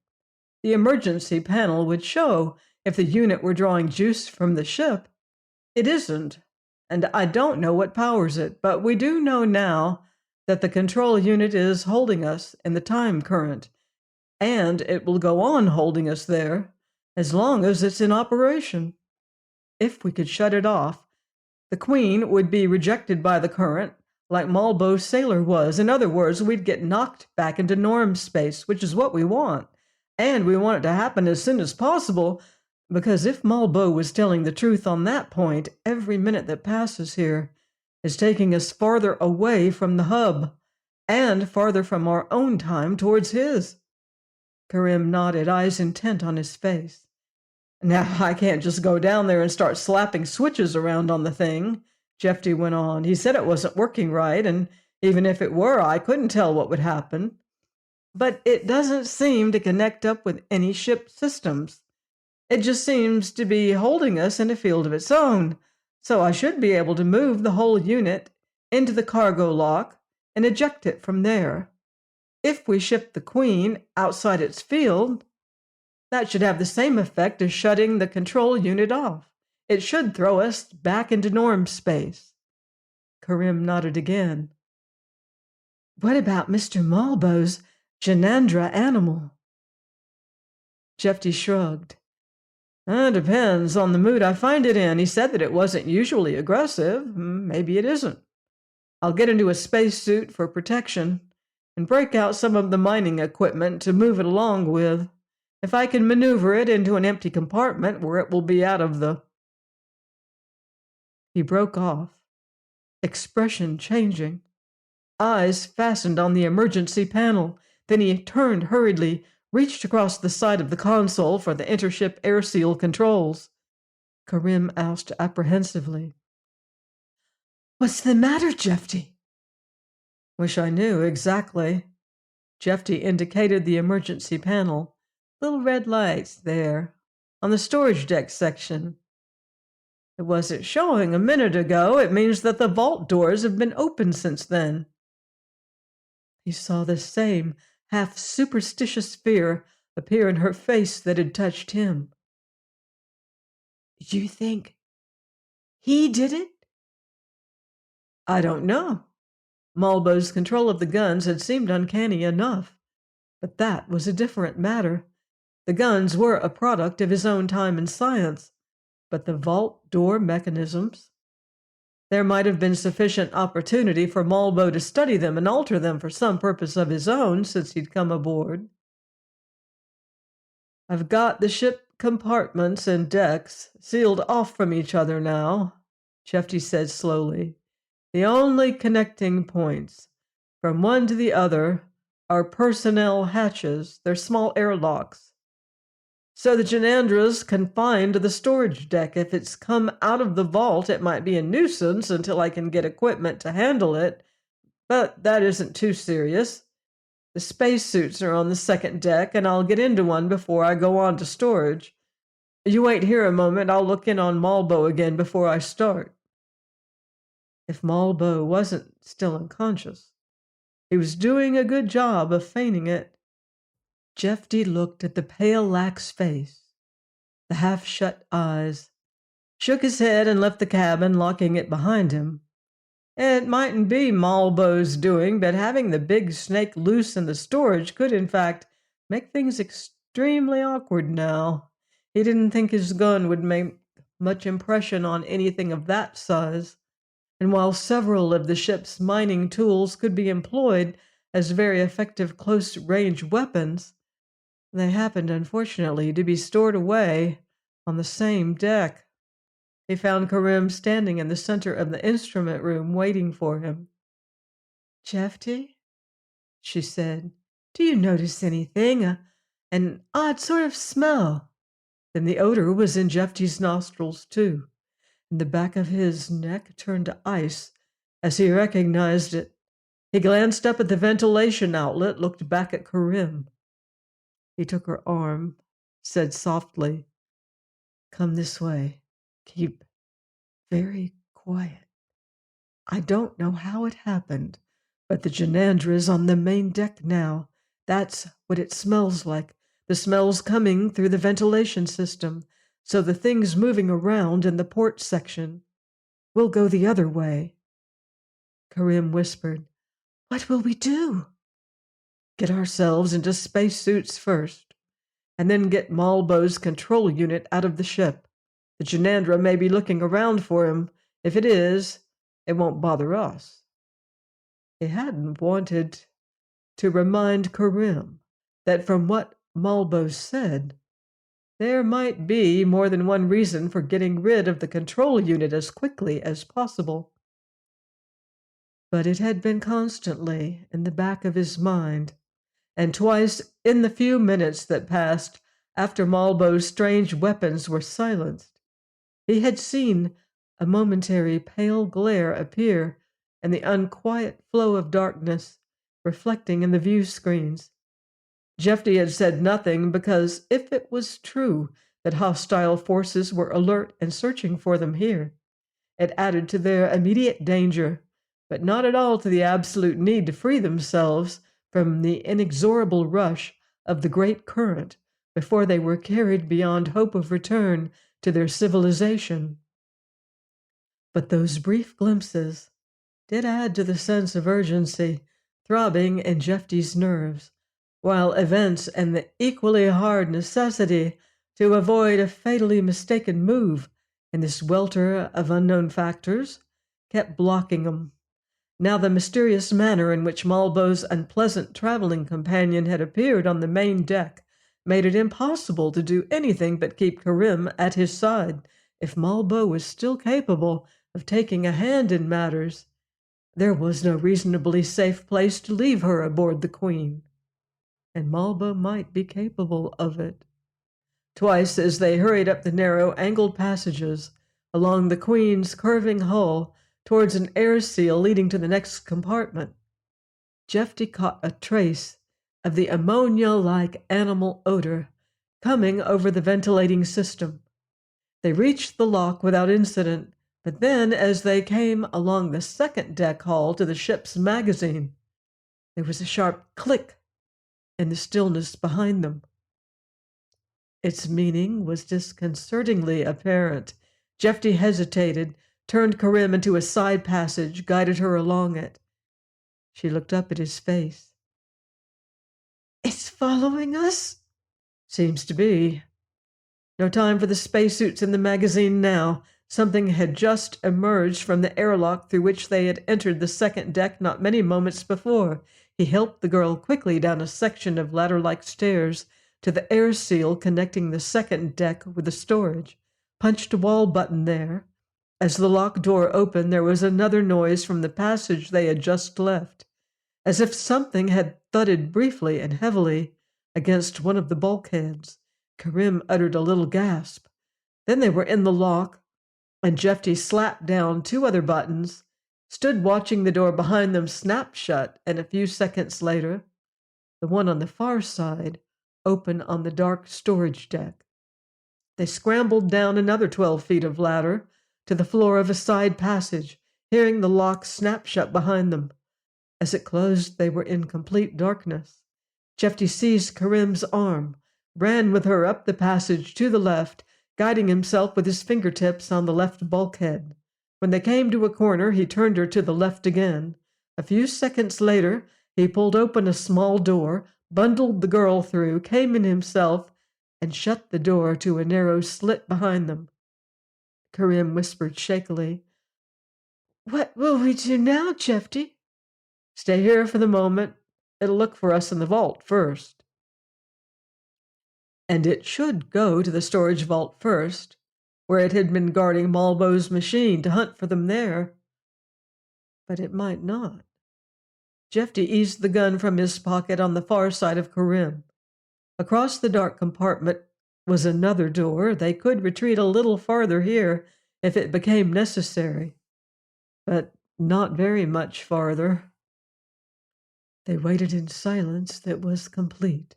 S1: The emergency panel would show if the unit were drawing juice from the ship. It isn't, and I don't know what powers it, but we do know now that the control unit is holding us in the time current, and it will go on holding us there as long as it's in operation. If we could shut it off, the Queen would be rejected by the current, like Malbo's sailor was. In other words, we'd get knocked back into norm space, which is what we want. And we want it to happen as soon as possible, because if Malbo was telling the truth on that point, every minute that passes here is taking us farther away from the hub, and farther from our own time towards his. Karim nodded, eyes intent on his face. "Now, I can't just go down there and start slapping switches around on the thing," Jeffy went on. "He said it wasn't working right, and even if it were, I couldn't tell what would happen. But it doesn't seem to connect up with any ship systems. It just seems to be holding us in a field of its own, so I should be able to move the whole unit into the cargo lock and eject it from there. If we ship the Queen outside its field, that should have the same effect as shutting the control unit off. It should throw us back into norm space." Karim nodded again. "What about Mr. Malbo's Janandra animal?" Jeffy shrugged. "Depends on the mood I find it in. He said that it wasn't usually aggressive. Maybe it isn't. I'll get into a spacesuit for protection and break out some of the mining equipment to move it along with. If I can maneuver it into an empty compartment where it will be out of the. He broke off, expression changing, eyes fastened on the emergency panel. Then he turned hurriedly, reached across the side of the console for the intership air seal controls. Karim asked apprehensively, "What's the matter, Jeffy?" "Wish I knew exactly." Jeffy indicated the emergency panel. Little red lights there, on the storage deck section. "It wasn't showing a minute ago. It means that the vault doors have been open since then." He saw the same half-superstitious fear appear in her face that had touched him. "You think he did it?" "I don't know." Malbo's control of the guns had seemed uncanny enough, but that was a different matter. The guns were a product of his own time and science, but the vault door mechanisms? There might have been sufficient opportunity for Malbo to study them and alter them for some purpose of his own since he'd come aboard. "I've got the ship compartments and decks sealed off from each other now," Jeffy said slowly. "The only connecting points from one to the other are personnel hatches. They're small airlocks. So the Janandra's confined to the storage deck. If it's come out of the vault, it might be a nuisance until I can get equipment to handle it, but that isn't too serious. The spacesuits are on the second deck, and I'll get into one before I go on to storage. You wait here a moment. I'll look in on Malbo again before I start." If Malbo wasn't still unconscious, he was doing a good job of feigning it. Jeffy looked at the pale, lax face, the half-shut eyes, shook his head and left the cabin, locking it behind him. It mightn't be Malbo's doing, but having the big snake loose in the storage could, in fact, make things extremely awkward now. He didn't think his gun would make much impression on anything of that size, and while several of the ship's mining tools could be employed as very effective close-range weapons, they happened, unfortunately, to be stored away on the same deck. He found Karim standing in the center of the instrument room waiting for him. "Jeffy," she said, "do you notice anything? An odd sort of smell?" Then the odor was in Jeffy's nostrils, too, and the back of his neck turned to ice as he recognized it. He glanced up at the ventilation outlet, looked back at Karim. He took her arm, said softly, "Come this way. Keep very quiet. I don't know how it happened, but the Janandra is on the main deck now. That's what it smells like. The smell's coming through the ventilation system, so the thing's moving around in the port section. We'll go the other way." Karim whispered, "What will we do?" "Get ourselves into spacesuits first, and then get Malbo's control unit out of the ship. The Janandra may be looking around for him. If it is, it won't bother us." He hadn't wanted to remind Karim that from what Malbo said, there might be more than one reason for getting rid of the control unit as quickly as possible. But it had been constantly in the back of his mind, and twice in the few minutes that passed after Malbo's strange weapons were silenced, he had seen a momentary pale glare appear in the unquiet flow of darkness, reflecting in the view screens. Jeffy had said nothing because if it was true that hostile forces were alert and searching for them here, it added to their immediate danger, but not at all to the absolute need to free themselves from the inexorable rush of the great current before they were carried beyond hope of return to their civilization. But those brief glimpses did add to the sense of urgency throbbing in Jeffy's nerves, while events and the equally hard necessity to avoid a fatally mistaken move in this welter of unknown factors kept blocking them. Now the mysterious manner in which Malbo's unpleasant traveling companion had appeared on the main deck made it impossible to do anything but keep Karim at his side if Malbo was still capable of taking a hand in matters. There was no reasonably safe place to leave her aboard the Queen, and Malbo might be capable of it. Twice, as they hurried up the narrow, angled passages along the Queen's curving hull towards an air seal leading to the next compartment, Jeffy caught a trace of the ammonia-like animal odor coming over the ventilating system. They reached the lock without incident, but then, as they came along the second deck hall to the ship's magazine, there was a sharp click in the stillness behind them. Its meaning was disconcertingly apparent. Jeffy hesitated, turned Karim into a side passage, guided her along it. She looked up at his face. "It's following us?" "Seems to be." No time for the spacesuits in the magazine now. Something had just emerged from the airlock through which they had entered the second deck not many moments before. He helped the girl quickly down a section of ladder-like stairs to the air seal connecting the second deck with the storage, punched a wall button there. As the lock door opened, there was another noise from the passage they had just left, as if something had thudded briefly and heavily against one of the bulkheads. Karim uttered a little gasp. Then they were in the lock, and Jeffy slapped down 2 other buttons, stood watching the door behind them snap shut, and a few seconds later, the one on the far side open on the dark storage deck. They scrambled down another 12 feet of ladder to the floor of a side passage, hearing the lock snap shut behind them. As it closed, they were in complete darkness. Jeffy seized Karim's arm, ran with her up the passage to the left, guiding himself with his fingertips on the left bulkhead. When they came to a corner, he turned her to the left again. A few seconds later, he pulled open a small door, bundled the girl through, came in himself, and shut the door to a narrow slit behind them. Karim whispered shakily, "What will we do now, Jeffy?" "Stay here for the moment. It'll look for us in the vault first." And it should go to the storage vault first, where it had been guarding Malbo's machine, to hunt for them there. But it might not. Jeffy eased the gun from his pocket on the far side of Karim. Across the dark compartment was another door. They could retreat a little farther here if it became necessary, but not very much farther. They waited in silence that was complete,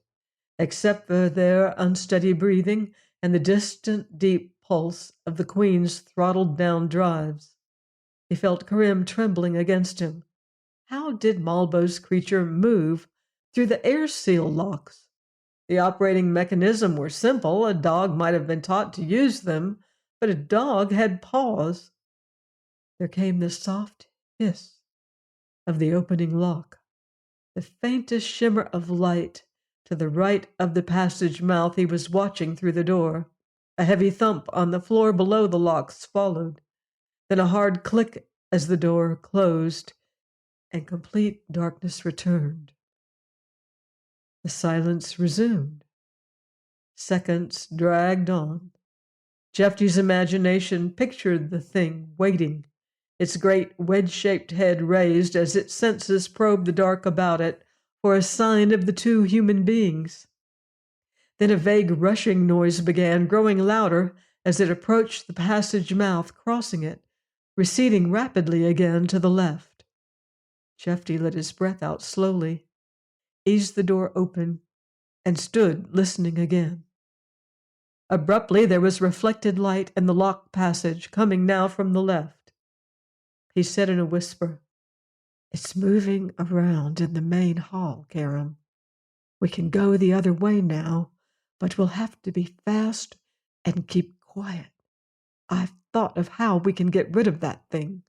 S1: except for their unsteady breathing and the distant, deep pulse of the Queen's throttled-down drives. He felt Karim trembling against him. How did Malbo's creature move through the air seal locks? The operating mechanism were simple. A dog might have been taught to use them, but a dog had paws. There came the soft hiss of the opening lock, the faintest shimmer of light to the right of the passage mouth he was watching through the door. A heavy thump on the floor below the locks followed, then a hard click as the door closed, and complete darkness returned. The silence resumed. Seconds dragged on. Jeffy's imagination pictured the thing waiting, its great wedge-shaped head raised as its senses probed the dark about it for a sign of the 2 human beings. Then a vague rushing noise began, growing louder as it approached the passage mouth, crossing it, receding rapidly again to the left. Jeffy let his breath out slowly, eased the door open, and stood listening again. Abruptly, there was reflected light in the locked passage, coming now from the left. He said in a whisper, "It's moving around in the main hall, Karim. We can go the other way now, but we'll have to be fast and keep quiet. I've thought of how we can get rid of that thing."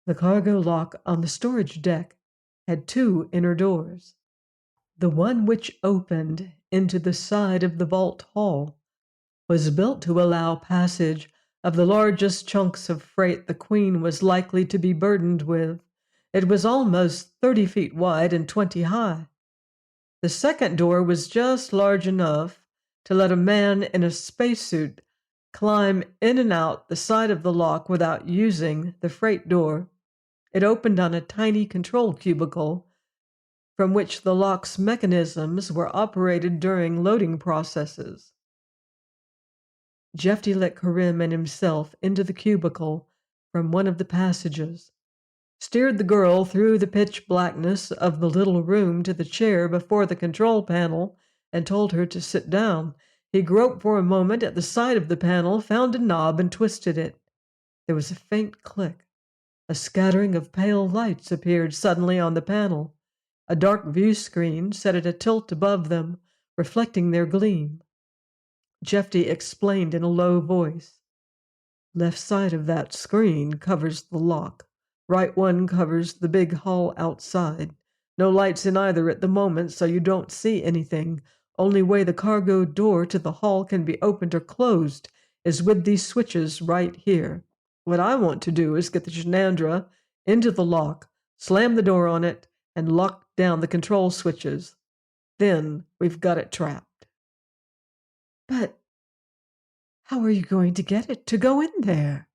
S1: The cargo lock on the storage deck had 2 inner doors. The one which opened into the side of the vault hall was built to allow passage of the largest chunks of freight the Queen was likely to be burdened with. It was almost 30 feet wide and 20 high. The second door was just large enough to let a man in a spacesuit climb in and out the side of the lock without using the freight door. It opened on a tiny control cubicle from which the lock's mechanisms were operated during loading processes. Jeffy let Karim and himself into the cubicle from one of the passages, steered the girl through the pitch blackness of the little room to the chair before the control panel, and told her to sit down. He groped for a moment at the side of the panel, found a knob, and twisted it. There was a faint click. A scattering of pale lights appeared suddenly on the panel. A dark view screen set at a tilt above them, reflecting their gleam. Jeffy explained in a low voice. Left side of that screen covers the lock. Right one covers the big hall outside. No lights in either at the moment, so you don't see anything. Only way the cargo door to the hall can be opened or closed is with these switches right here. What I want to do is get the Shenandra into the lock, slam the door on it, and lock down the control switches. Then we've got it trapped. But how are you going to get it to go in there?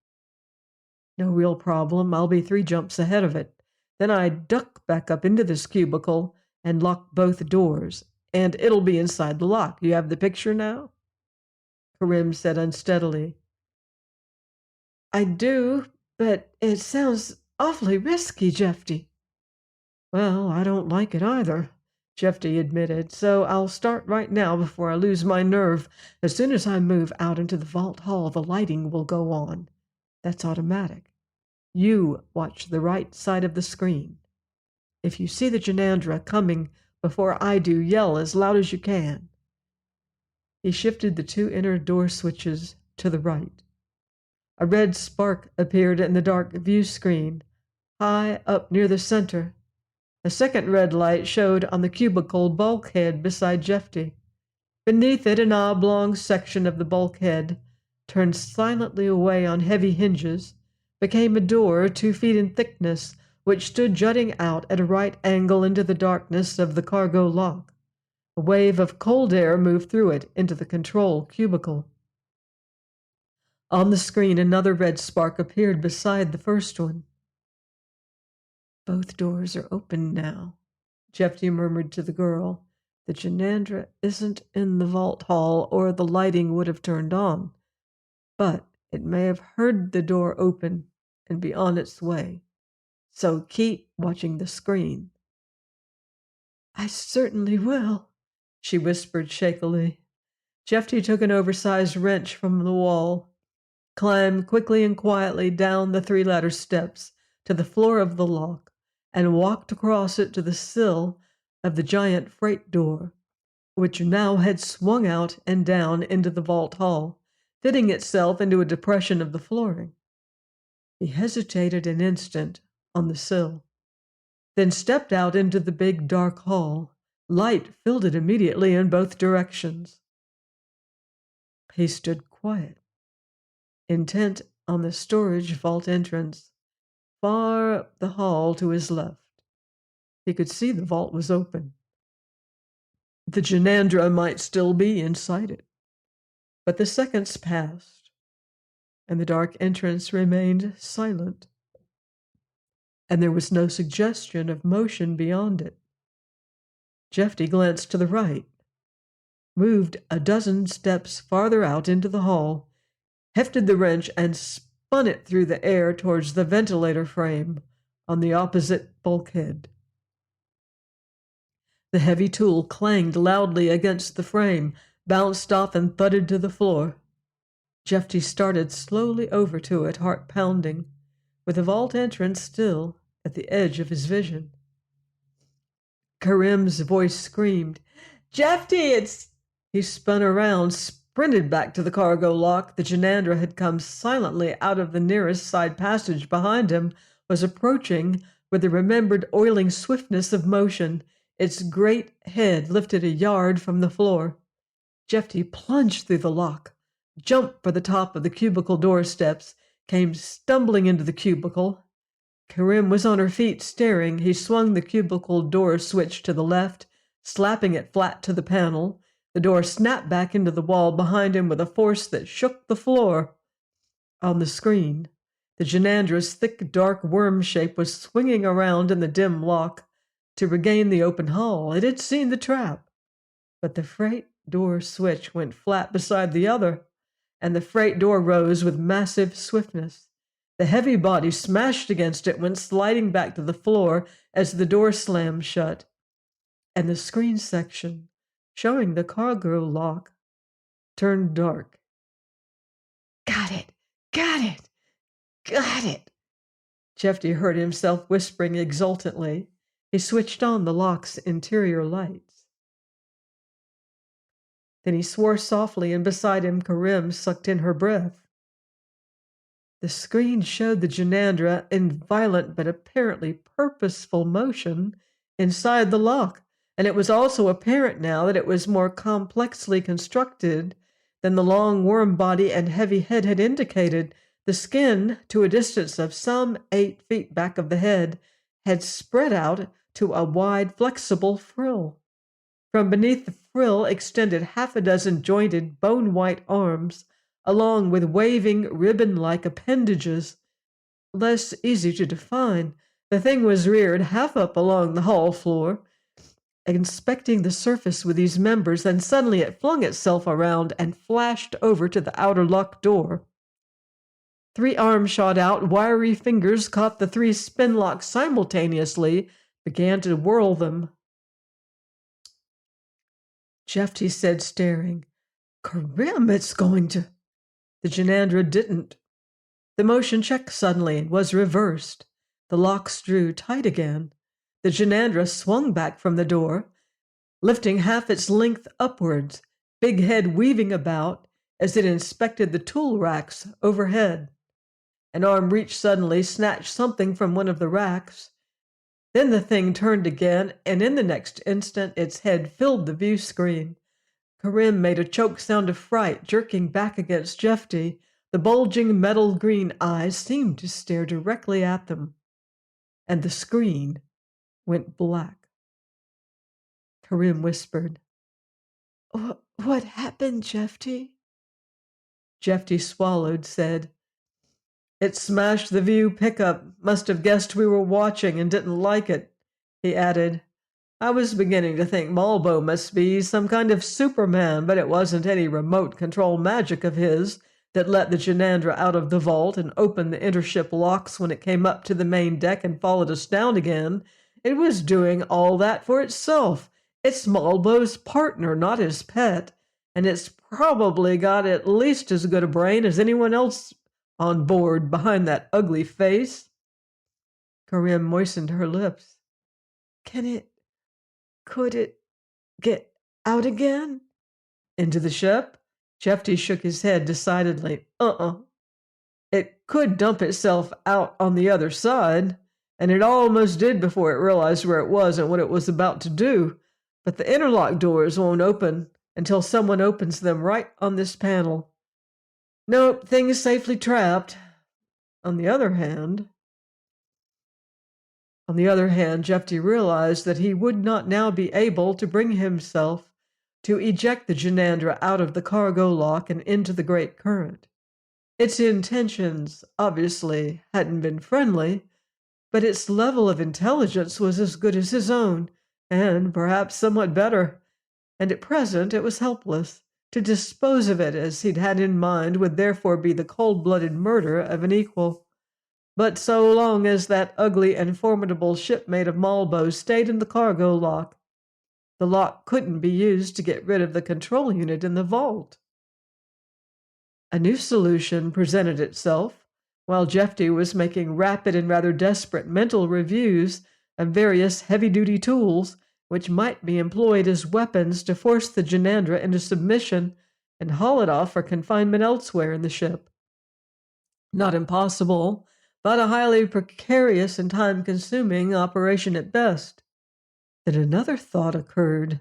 S1: No real problem. I'll be 3 jumps ahead of it. Then I duck back up into this cubicle and lock both doors, and it'll be inside the lock. You have the picture now? Karim said unsteadily. I do, but it sounds awfully risky, Jeffy. Well, I don't like it either, Jeffy admitted, so I'll start right now before I lose my nerve. As soon as I move out into the vault hall, the lighting will go on. That's automatic. You watch the right side of the screen. If you see the Janandra coming before I do, yell as loud as you can. He shifted the 2 inner door switches to the right. A red spark appeared in the dark view screen, high up near the center. A second red light showed on the cubicle bulkhead beside Jeffy. Beneath it, an oblong section of the bulkhead turned silently away on heavy hinges, became a door 2 feet in thickness, which stood jutting out at a right angle into the darkness of the cargo lock. A wave of cold air moved through it into the control cubicle. On the screen, another red spark appeared beside the first one. Both doors are open now, Jeffy murmured to the girl. The Janandra isn't in the vault hall, or the lighting would have turned on. But it may have heard the door open and be on its way. So keep watching the screen. I certainly will, she whispered shakily. Jeffy took an oversized wrench from the wall, climbed quickly and quietly down the 3 ladder steps to the floor of the lock, and walked across it to the sill of the giant freight door, which now had swung out and down into the vault hall, fitting itself into a depression of the flooring. He hesitated an instant on the sill, then stepped out into the big dark hall. Light filled it immediately in both directions. He stood quiet, intent on the storage vault entrance, far up the hall to his left. He could see the vault was open. The Janandra might still be inside it. But the seconds passed, and the dark entrance remained silent, and there was no suggestion of motion beyond it. Jeffy glanced to the right, moved a dozen steps farther out into the hall, hefted the wrench, and spun it through the air towards the ventilator frame on the opposite bulkhead. The heavy tool clanged loudly against the frame, bounced off, and thudded to the floor. Jeffy started slowly over to it, heart pounding, with the vault entrance still at the edge of his vision. Karim's voice screamed, Jeffy, it's... He spun around, sprinted back to the cargo lock. The Janandra had come silently out of the nearest side passage behind him, was approaching with the remembered oiling swiftness of motion, its great head lifted a yard from the floor. Jeffy plunged through the lock, jumped for the top of the cubicle doorsteps, came stumbling into the cubicle. Karim was on her feet, staring. He swung the cubicle door switch to the left, Slapping it flat to the panel, the door snapped back into the wall behind him with a force that shook the floor. On the screen, the Genandra's thick, dark worm shape was swinging around in the dim lock to regain the open hall. It had seen the trap, but the freight door switch went flat beside the other, and the freight door rose with massive swiftness. The heavy body smashed against it, went sliding back to the floor as the door slammed shut, and the screen section, showing the cargo lock, turned dark. "Got it! Got it! Got it!" Jeffy heard himself whispering exultantly. He switched on the lock's interior lights. Then he swore softly, and beside him Karim sucked in her breath. The screen showed the Genandra in violent but apparently purposeful motion inside the lock, and it was also apparent now that it was more complexly constructed than the long worm body and heavy head had indicated. The skin, to a distance of some 8 feet back of the head, had spread out to a wide, flexible frill. From beneath the frill extended half a dozen jointed, bone-white arms, along with waving, ribbon-like appendages. Less easy to define, the thing was reared half up along the hall floor, inspecting the surface with these members, then suddenly it flung itself around and flashed over to the outer locked door. 3 arms shot out, wiry fingers caught the 3 spin locks simultaneously, began to whirl them. Jeffy said, staring, "Karim, it's going to—" The Genandra didn't. The motion checked suddenly and was reversed. The locks drew tight again. The Genandra swung back from the door, lifting half its length upwards, big head weaving about as it inspected the tool racks overhead. An arm reached suddenly, snatched something from one of the racks. Then the thing turned again, and in the next instant its head filled the view screen. Karim made a choked sound of fright, jerking back against Jeffy. The bulging metal green eyes seemed to stare directly at them, and the screen went black. Karim whispered, "What happened, Jeffy?" Jeffy swallowed, said, "It smashed the view pickup. Must have guessed we were watching and didn't like it." He added, "I was beginning to think Malbo must be some kind of Superman, but it wasn't any remote control magic of his that let the Genandra out of the vault and opened the intership locks when it came up to the main deck and followed us down again. It was doing all that for itself. It's Malbo's partner, not his pet, and it's probably got at least as good a brain as anyone else on board behind that ugly face." Karim moistened her lips. Could it get out again?" "Into the ship?" Jeffy shook his head decidedly. It could dump itself out on the other side, and it almost did before it realized where it was and what it was about to do. But the interlock doors won't open until someone opens them right on this panel. Nope, thing is safely trapped. On the other hand, Jeffy realized that he would not now be able to bring himself to eject the Genandra out of the cargo lock and into the great current. Its intentions, obviously, hadn't been friendly, but its level of intelligence was as good as his own, and perhaps somewhat better, and at present it was helpless. To dispose of it as he'd had in mind would therefore be the cold-blooded murder of an equal. But so long as that ugly and formidable shipmate of Malbo stayed in the cargo lock, the lock couldn't be used to get rid of the control unit in the vault. A new solution presented itself while Jeffy was making rapid and rather desperate mental reviews of various heavy-duty tools which might be employed as weapons to force the Genandra into submission and haul it off for confinement elsewhere in the ship. Not impossible, but a highly precarious and time-consuming operation at best. Then another thought occurred.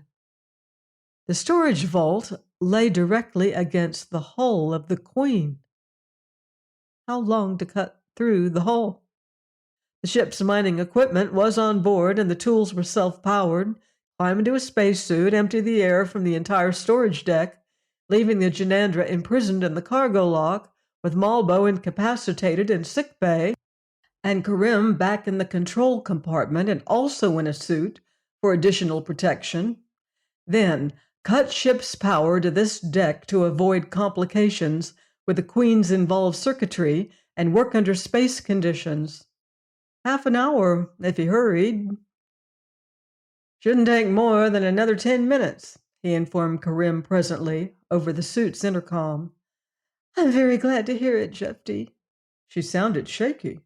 S1: The storage vault lay directly against the hull of the Queen. How long to cut through the hull? The ship's mining equipment was on board and the tools were self-powered. climb into a spacesuit, empty the air from the entire storage deck, leaving the Janandra imprisoned in the cargo lock, with Malbo incapacitated in sick bay, and Karim back in the control compartment and also in a suit for additional protection. Then, cut ship's power to this deck to avoid complications with the Queen's involved circuitry and work under space conditions. Half an hour, if he hurried. Shouldn't take more than another 10 minutes, he informed Karim presently over the suit's intercom. I'm very glad to hear it, Jeffy. She sounded shaky.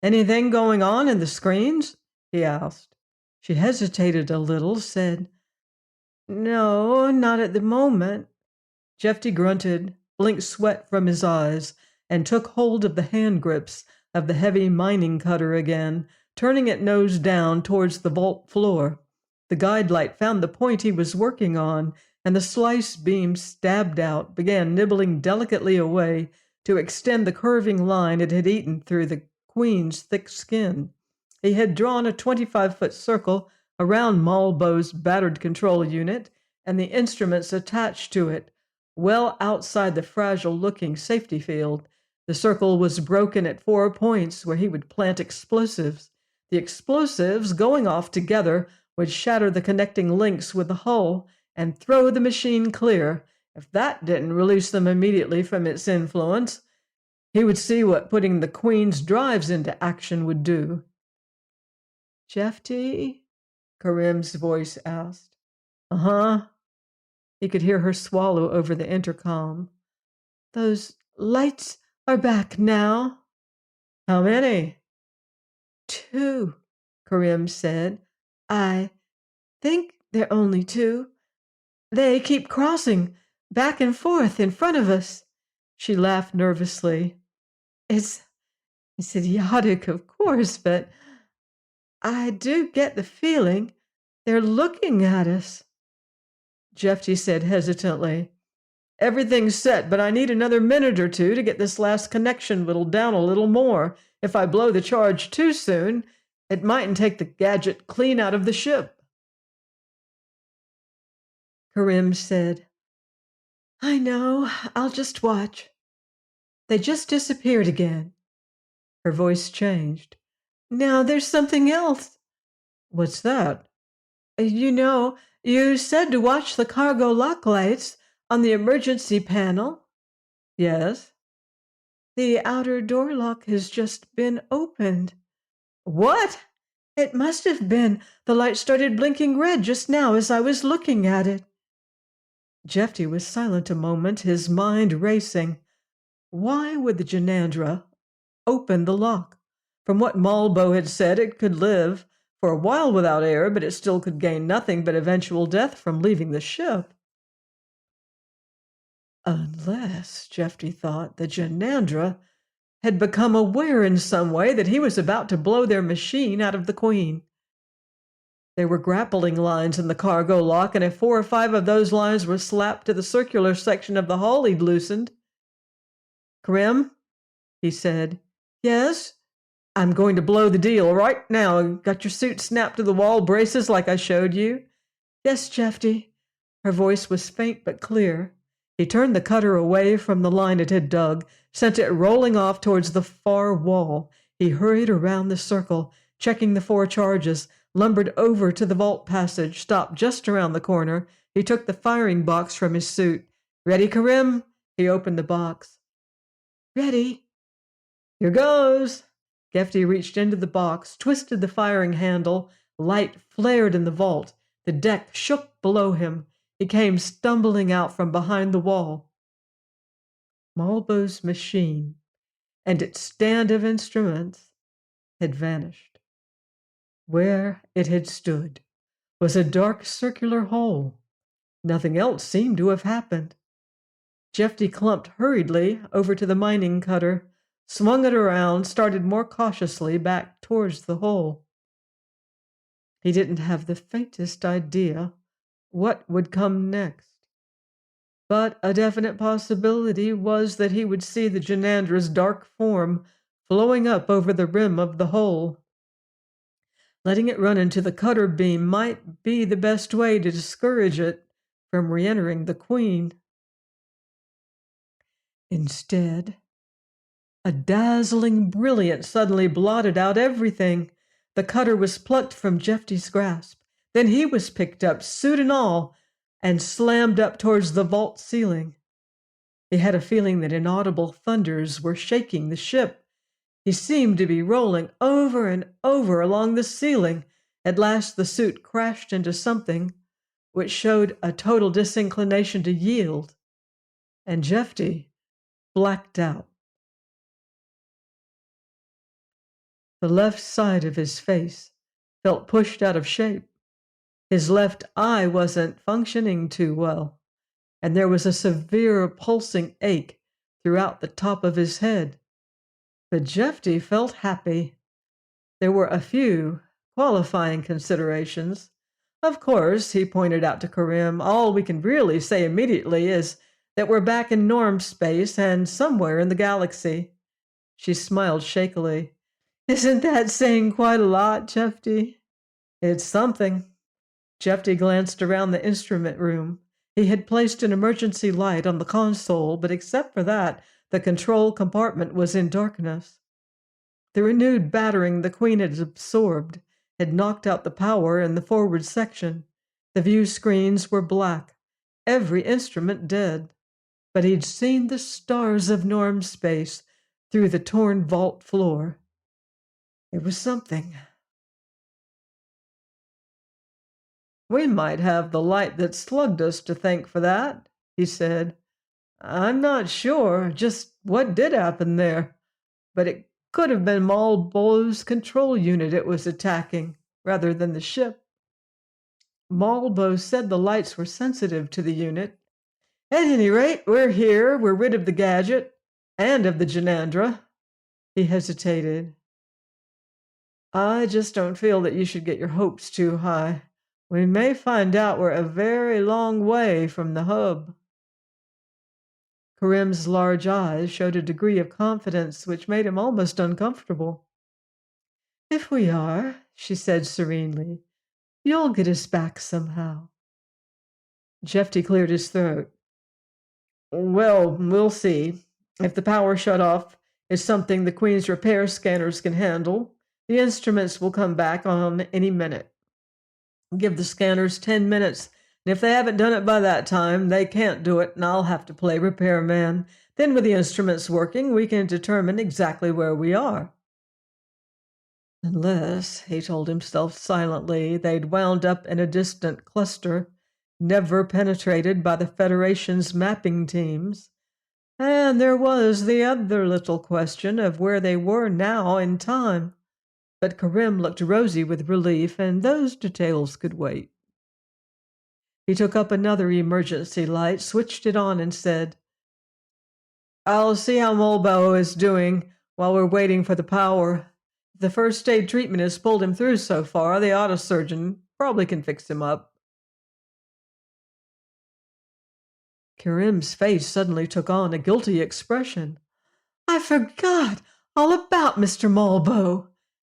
S1: Anything going on in the screens? He asked. She hesitated a little, said, No, not at the moment. Jeffy grunted, blinked sweat from his eyes, and took hold of the hand grips of the heavy mining cutter again, turning it nose down towards the vault floor. The guide light found the point he was working on, and the slice beam stabbed out, began nibbling delicately away to extend the curving line it had eaten through the Queen's thick skin. He had drawn a 25-foot circle around Malbo's battered control unit and the instruments attached to it, well outside the fragile-looking safety field. The circle was broken at 4 points where he would plant explosives. The explosives, going off together, would shatter the connecting links with the hull and throw the machine clear. If that didn't release them immediately from its influence, he would see what putting the Queen's drives into action would do. Jeffy? Karim's voice asked. Uh-huh. He could hear her swallow over the intercom. Those lights are back now. How many? 2, Karim said. I think they're only 2. They keep crossing back and forth in front of us. She laughed nervously. It's idiotic, of course, but I do get the feeling they're looking at us. Jeffy said hesitantly, Everything's set, but I need another minute or two to get this last connection whittled down a little more. If I blow the charge too soon, it mightn't take the gadget clean out of the ship. Karim said, I know. I'll just watch. They just disappeared again. Her voice changed. Now there's something else. What's that? You said to watch the cargo lock lights on the emergency panel. Yes. The outer door lock has just been opened. What? It must have been. The light started blinking red just now as I was looking at it. Jeffy was silent a moment, his mind racing. Why would the Janandra open the lock? From what Malbo had said, it could live for a while without air, but it still could gain nothing but eventual death from leaving the ship. Unless, Jeffy thought, the Janandra had become aware in some way that he was about to blow their machine out of the Queen. There were grappling lines in the cargo lock, and if 4 or 5 of those lines were slapped to the circular section of the hull he'd loosened. Karim, he said. Yes? I'm going to blow the deal right now. Got your suit snapped to the wall braces like I showed you? Yes, Jeffy. Her voice was faint but clear. He turned the cutter away from the line it had dug, sent it rolling off towards the far wall. He hurried around the circle, checking the 4 charges, lumbered over to the vault passage, stopped just around the corner. He took the firing box from his suit. Ready, Karim? He opened the box. Ready. Here goes. Jeffy reached into the box, twisted the firing handle. Light flared in the vault. The deck shook below him. He came stumbling out from behind the wall. Malbo's machine and its stand of instruments had vanished. Where it had stood was a dark circular hole. Nothing else seemed to have happened. Jeffy clumped hurriedly over to the mining cutter, swung it around, started more cautiously back towards the hole. He didn't have the faintest idea what would come next. But a definite possibility was that he would see the Janandra's dark form flowing up over the rim of the hole. Letting it run into the cutter beam might be the best way to discourage it from re-entering the Queen. Instead, a dazzling brilliance suddenly blotted out everything. The cutter was plucked from Jeffy's grasp. Then he was picked up, suit and all, and slammed up towards the vault ceiling. He had a feeling that inaudible thunders were shaking the ship. He seemed to be rolling over and over along the ceiling. At last the suit crashed into something which showed a total disinclination to yield, and Jeffy blacked out. The left side of his face felt pushed out of shape. His left eye wasn't functioning too well, and there was a severe pulsing ache throughout the top of his head. But Jeffy felt happy. There were a few qualifying considerations. Of course, he pointed out to Karim, all we can really say immediately is that we're back in norm space and somewhere in the galaxy. She smiled shakily. Isn't that saying quite a lot, Jeffy? It's something. Jeffy glanced around the instrument room. He had placed an emergency light on the console, but except for that, the control compartment was in darkness. The renewed battering the Queen had absorbed had knocked out the power in the forward section. The view screens were black, every instrument dead. But he'd seen the stars of norm space through the torn vault floor. It was something. We might have the light that slugged us to thank for that, he said. I'm not sure just what did happen there, but it could have been Malbo's control unit it was attacking, rather than the ship. Malbo said the lights were sensitive to the unit. At any rate, we're here, we're rid of the gadget, and of the Janandra. He hesitated. I just don't feel that you should get your hopes too high. We may find out we're a very long way from the hub. Karim's large eyes showed a degree of confidence which made him almost uncomfortable. If we are, she said serenely, you'll get us back somehow. Jeffy cleared his throat. Well, we'll see. If the power shut-off is something the Queen's repair scanners can handle, the instruments will come back on any minute. Give the scanners 10 minutes, and if they haven't done it by that time, they can't do it, and I'll have to play repairman. Then with the instruments working, we can determine exactly where we are. Unless, he told himself silently, they'd wound up in a distant cluster, never penetrated by the Federation's mapping teams. And there was the other little question of where they were now in time. But Karim looked rosy with relief, and those details could wait. He took up another emergency light, switched it on, and said, I'll see how Malbo is doing while we're waiting for the power. If the first aid treatment has pulled him through so far, the autosurgeon probably can fix him up. Karim's face suddenly took on a guilty expression. I forgot all about Mr. Malbo.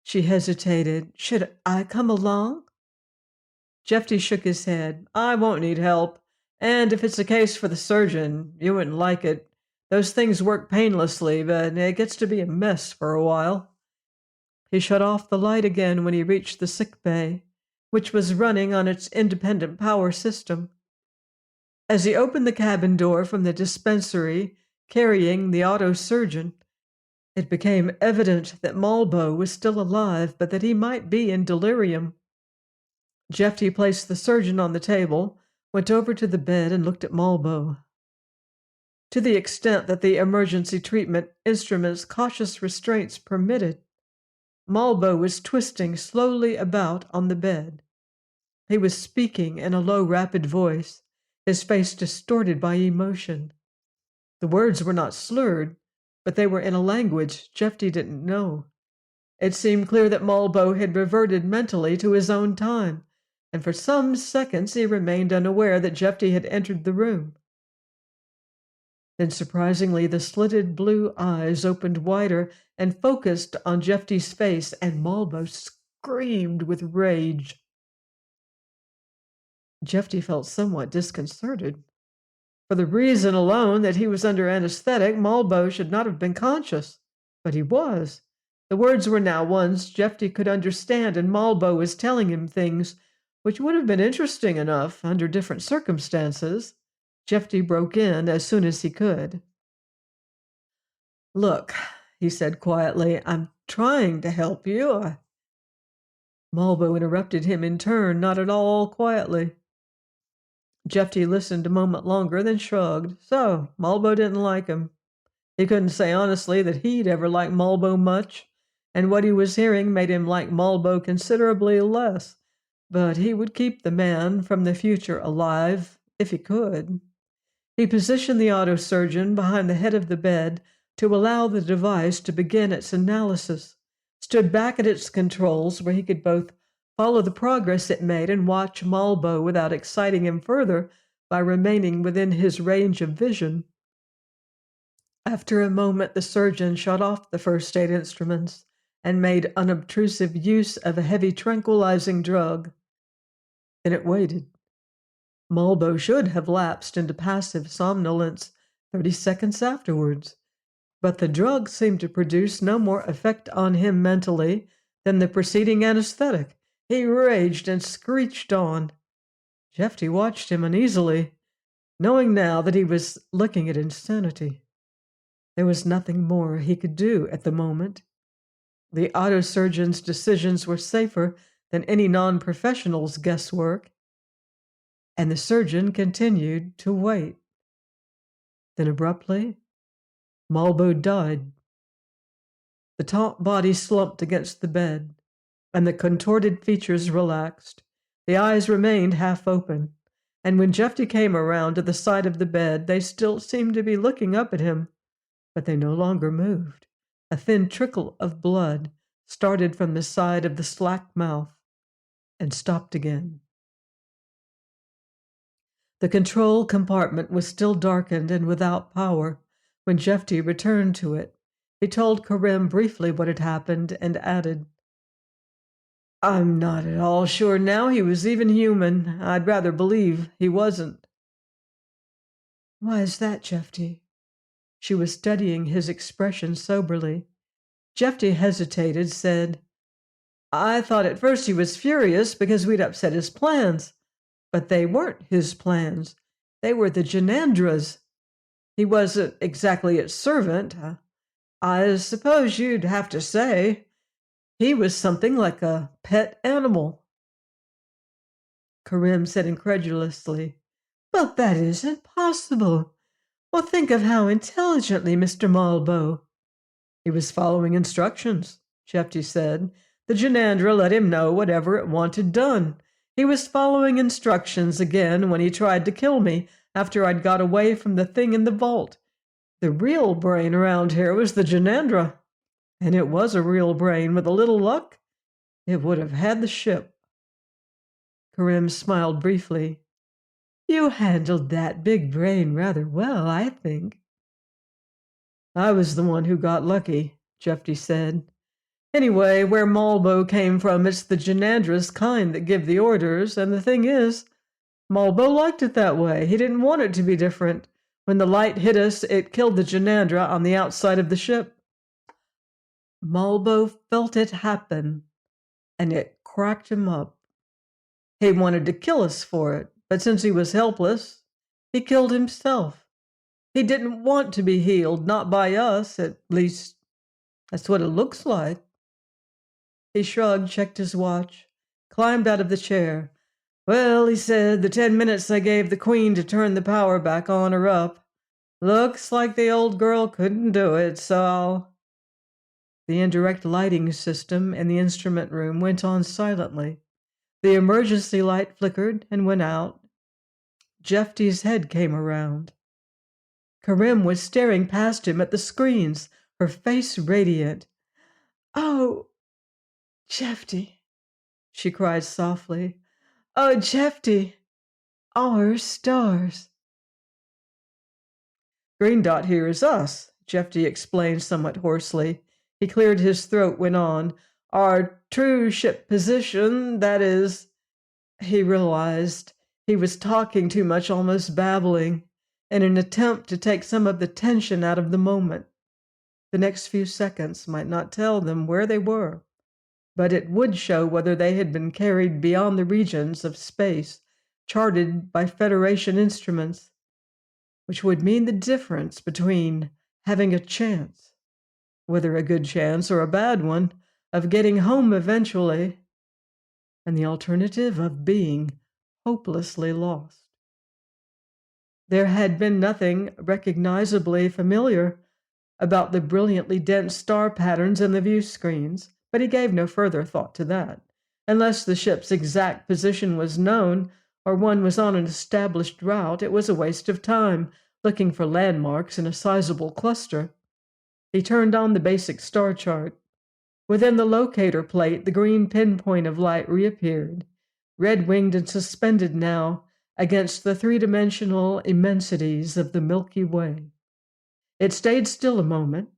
S1: She hesitated. Should I come along? Jeffy shook his head. I won't need help. And if it's a case for the surgeon, you wouldn't like it. Those things work painlessly, but it gets to be a mess for a while. He shut off the light again when he reached the sick bay, which was running on its independent power system. As he opened the cabin door from the dispensary, carrying the auto-surgeon, it became evident that Malbo was still alive, but that he might be in delirium. Jeffy placed the surgeon on the table, went over to the bed, and looked at Malbo. To the extent that the emergency treatment instrument's cautious restraints permitted, Malbo was twisting slowly about on the bed. He was speaking in a low, rapid voice, his face distorted by emotion. The words were not slurred, but they were in a language Jeffy didn't know. It seemed clear that Malbo had reverted mentally to his own time, and for some seconds he remained unaware that Jeffy had entered the room. Then surprisingly the slitted blue eyes opened wider and focused on Jeffy's face, and Malbo screamed with rage. Jeffy felt somewhat disconcerted. For the reason alone that he was under anesthetic, Malbo should not have been conscious. But he was. The words were now ones Jeffy could understand, and Malbo was telling him things which would have been interesting enough under different circumstances. Jeffy broke in as soon as he could. "Look," he said quietly, "I'm trying to help you." Malbo interrupted him in turn, not at all quietly. Jeffy listened a moment longer, then shrugged. So, Malbo didn't like him. He couldn't say honestly that he'd ever liked Malbo much, and what he was hearing made him like Malbo considerably less. But he would keep the man from the future alive, if he could. He positioned the autosurgeon behind the head of the bed to allow the device to begin its analysis, stood back at its controls where he could both follow the progress it made and watch Malbo without exciting him further by remaining within his range of vision. After a moment, the surgeon shut off the first aid instruments and made unobtrusive use of a heavy tranquilizing drug. Then it waited. Malbo should have lapsed into passive somnolence 30 seconds afterwards, but the drug seemed to produce no more effect on him mentally than the preceding anesthetic. He raged and screeched on. Jeffy watched him uneasily, knowing now that he was looking at insanity. There was nothing more he could do at the moment. The autosurgeon's decisions were safer than any non-professional's guesswork, and the surgeon continued to wait. Then abruptly, Malbo died. The taut body slumped against the bed, and the contorted features relaxed. The eyes remained half open, and when Jeffy came around to the side of the bed, they still seemed to be looking up at him, but they no longer moved. A thin trickle of blood started from the side of the slack mouth and stopped again. The control compartment was still darkened and without power when Jeffy returned to it. He told Karim briefly what had happened and added, "I'm not at all sure now he was even human. I'd rather believe he wasn't." "Why is that, Jeffy?" She was studying his expression soberly. Jeffy hesitated, said, "I thought at first he was furious because we'd upset his plans. But they weren't his plans. They were the Janandra's. He wasn't exactly its servant. I suppose you'd have to say he was something like a pet animal." Karim said incredulously, "But that isn't possible. Well, think of how intelligently Mr. Malbo—" "He was following instructions," Jeffy said. "The Janandra let him know whatever it wanted done. He was following instructions again when he tried to kill me after I'd got away from the thing in the vault. The real brain around here was the Janandra. And it was a real brain. With a little luck, it would have had the ship." Karim smiled briefly. "You handled that big brain rather well, I think." "I was the one who got lucky," Jeffy said. "Anyway, where Malbo came from, it's the Janandra's kind that give the orders, and the thing is, Malbo liked it that way. He didn't want it to be different. When the light hit us, it killed the Janandra on the outside of the ship. Malbo felt it happen, and it cracked him up. He wanted to kill us for it, but since he was helpless, he killed himself. He didn't want to be healed, not by us, at least that's what it looks like." He shrugged, checked his watch, climbed out of the chair. "Well," he said, "the 10 minutes I gave the Queen to turn the power back on are up. Looks like the old girl couldn't do it, so I'll—" The indirect lighting system in the instrument room went on silently. The emergency light flickered and went out. Jeffy's head came around. Karim was staring past him at the screens, her face radiant. "Oh, Jeffy," she cried softly. "Oh, Jeffy, our stars." "Green dot here is us," Jeffy explained somewhat hoarsely. He cleared his throat, went on. Our true ship position, that is, he realized he was talking too much, almost babbling, in an attempt to take some of the tension out of the moment. The next few seconds might not tell them where they were, but it would show whether they had been carried beyond the regions of space charted by Federation instruments, which would mean the difference between having a chance, whether a good chance or a bad one, of getting home eventually, and the alternative of being hopelessly lost. There had been nothing recognizably familiar about the brilliantly dense star patterns in the view screens, but he gave no further thought to that. Unless the ship's exact position was known or one was on an established route, it was a waste of time looking for landmarks in a sizable cluster. He turned on the basic star chart. Within the locator plate, the green pinpoint of light reappeared, red-winged and suspended now against the three-dimensional immensities of the Milky Way. It stayed still a moment,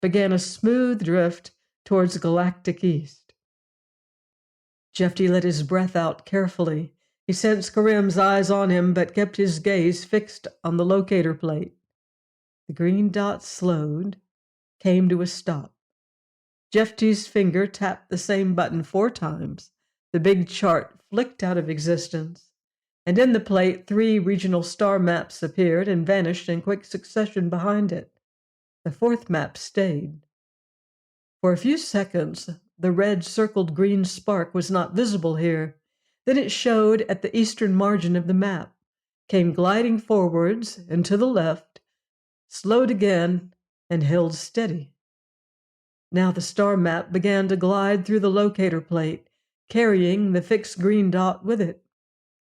S1: began a smooth drift towards galactic east. Jeffy let his breath out carefully. He sensed Karim's eyes on him, but kept his gaze fixed on the locator plate. The green dot slowed, came to a stop. Jeffy's finger tapped the same button 4 times. The big chart flicked out of existence, and in the plate 3 regional star maps appeared and vanished in quick succession behind it. The 4th map stayed. For a few seconds, the red circled green spark was not visible here. Then it showed at the eastern margin of the map, came gliding forwards and to the left, slowed again, and held steady. Now the star map began to glide through the locator plate, carrying the fixed green dot with it.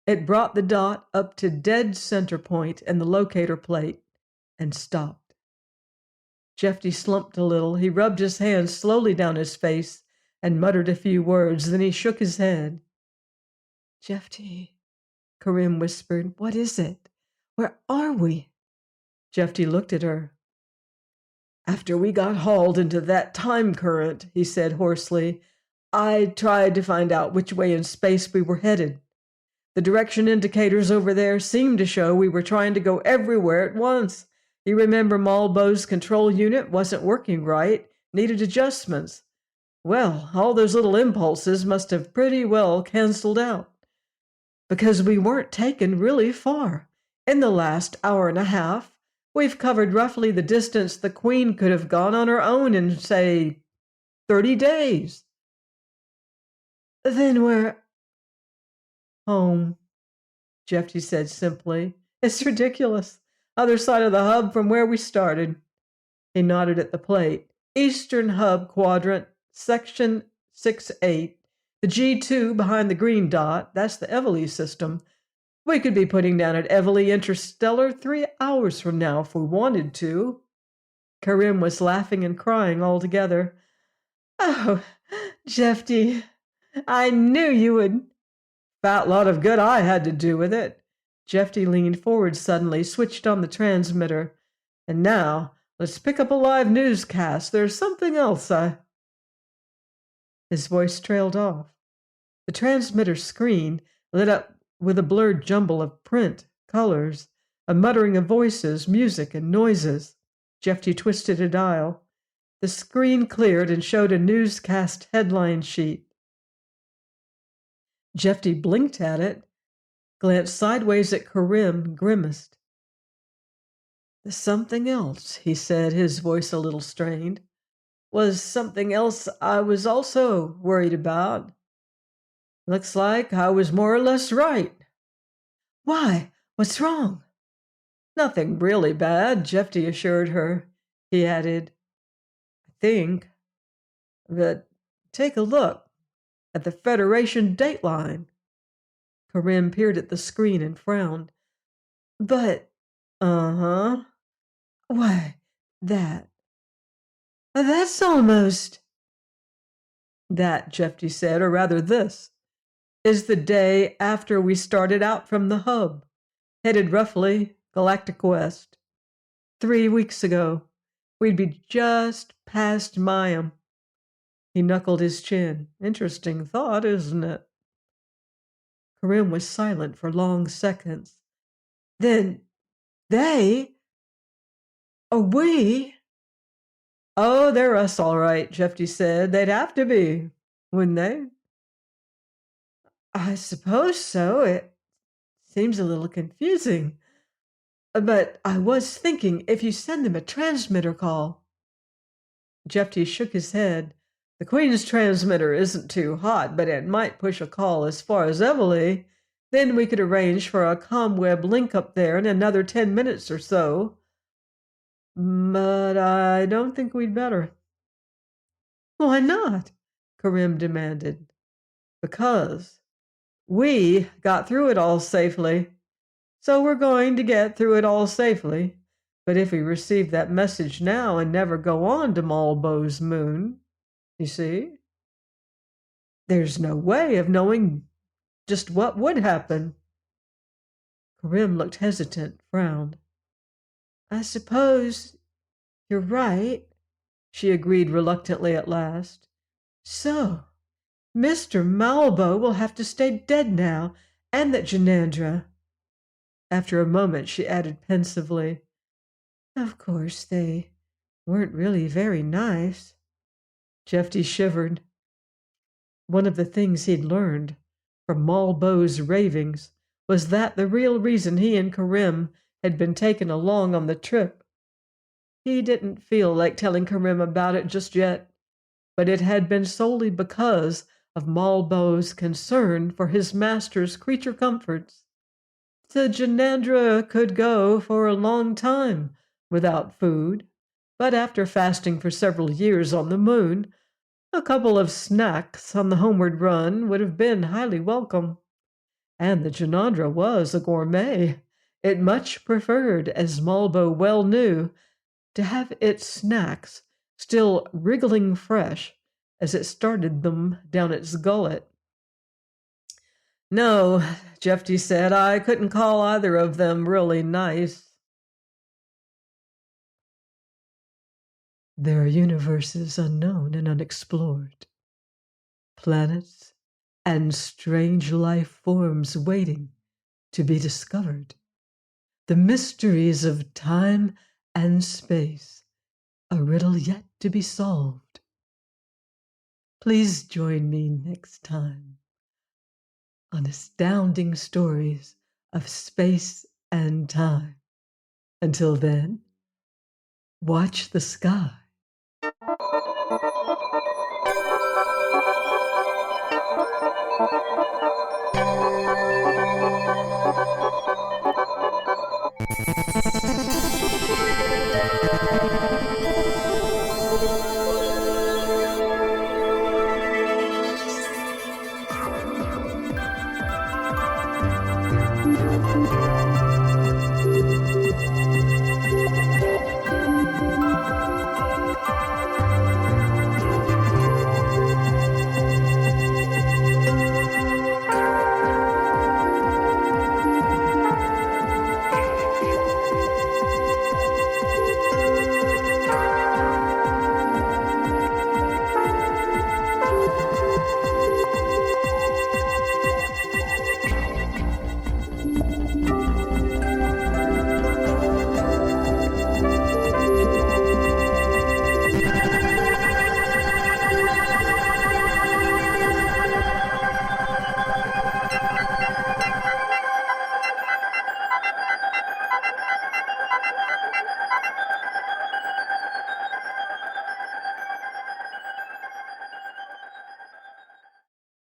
S1: It brought the dot up to dead center point in the locator plate and stopped. Jeffy slumped a little. He rubbed his hands slowly down his face and muttered a few words. Then he shook his head. "Jeffy," Karim whispered, "what is it? Where are we?" Jeffy looked at her. "After we got hauled into that time current," he said hoarsely, "I tried to find out which way in space we were headed. The direction indicators over there seemed to show we were trying to go everywhere at once. You remember Malbo's control unit wasn't working right, needed adjustments. Well, all those little impulses must have pretty well canceled out. Because we weren't taken really far. In the last hour and a half, we've covered roughly the distance the Queen could have gone on her own in, say, 30 days. Then we're home, Jeffy said simply. It's ridiculous. Other side of the hub from where we started. He nodded at the plate. Eastern hub quadrant, section 6-8. The G2 behind the green dot, that's the Evely system. We could be putting down at Evely Interstellar 3 hours from now if we wanted to. Karim was laughing and crying all together. Oh, Jeffy, I knew you would. Fat lot of good I had to do with it. Jeffy leaned forward suddenly, switched on the transmitter. And now, let's pick up a live newscast. There's something else His voice trailed off. The transmitter screen lit up with a blurred jumble of print, colors, a muttering of voices, music, and noises. Jeffy twisted a dial. The screen cleared and showed a newscast headline sheet. Jeffy blinked at it, glanced sideways at Karim, grimaced. "The something else," he said, his voice a little strained, "was something else I was also worried about. Looks like I was more or less right." "Why? What's wrong?" "Nothing really bad," Jeffy assured her. He added, "I think that take a look at the Federation dateline." Karim peered at the screen and frowned. "But, why, that's almost—" "That," Jeffy said, "or rather this, is the day after we started out from the hub, headed roughly galactic west. 3 weeks ago, we'd be just past Mayim." He knuckled his chin. Interesting thought, isn't it? Karim was silent for long seconds. Then they, are we? Oh, they're us all right, Jeffy said. They'd have to be, wouldn't they? I suppose so. It seems a little confusing. But I was thinking if you send them a transmitter call. Jeffy shook his head. The Queen's transmitter isn't too hot, but it might push a call as far as Everly. Then we could arrange for a ComWeb link up there in another 10 minutes or so. But I don't think we'd better. Why not? Karim demanded. Because we got through it all safely. So we're going to get through it all safely. But if we receive that message now and never go on to Malbo's moon, you see, there's no way of knowing just what would happen. Karim looked hesitant, frowned. I suppose you're right, she agreed reluctantly at last. So, Mr. Malbo will have to stay dead now, and that Janandra. After a moment, she added pensively, Of course, they weren't really very nice. Jeffy shivered. One of the things he'd learned from Malbo's ravings was that the real reason he and Karim had been taken along on the trip. He didn't feel like telling Karim about it just yet, but it had been solely because of Malbo's concern for his master's creature comforts. The Janandra could go for a long time without food, but after fasting for several years on the moon, a couple of snacks on the homeward run would have been highly welcome. And the Janandra was a gourmet. It much preferred, as Malbo well knew, to have its snacks still wriggling fresh as it started them down its gullet. No, Jeffy said, I couldn't call either of them really nice. There are universes unknown and unexplored, planets and strange life forms waiting to be discovered. The mysteries of time and space, a riddle yet to be solved. Please join me next time on Astounding Stories of Space and Time. Until then, watch the sky.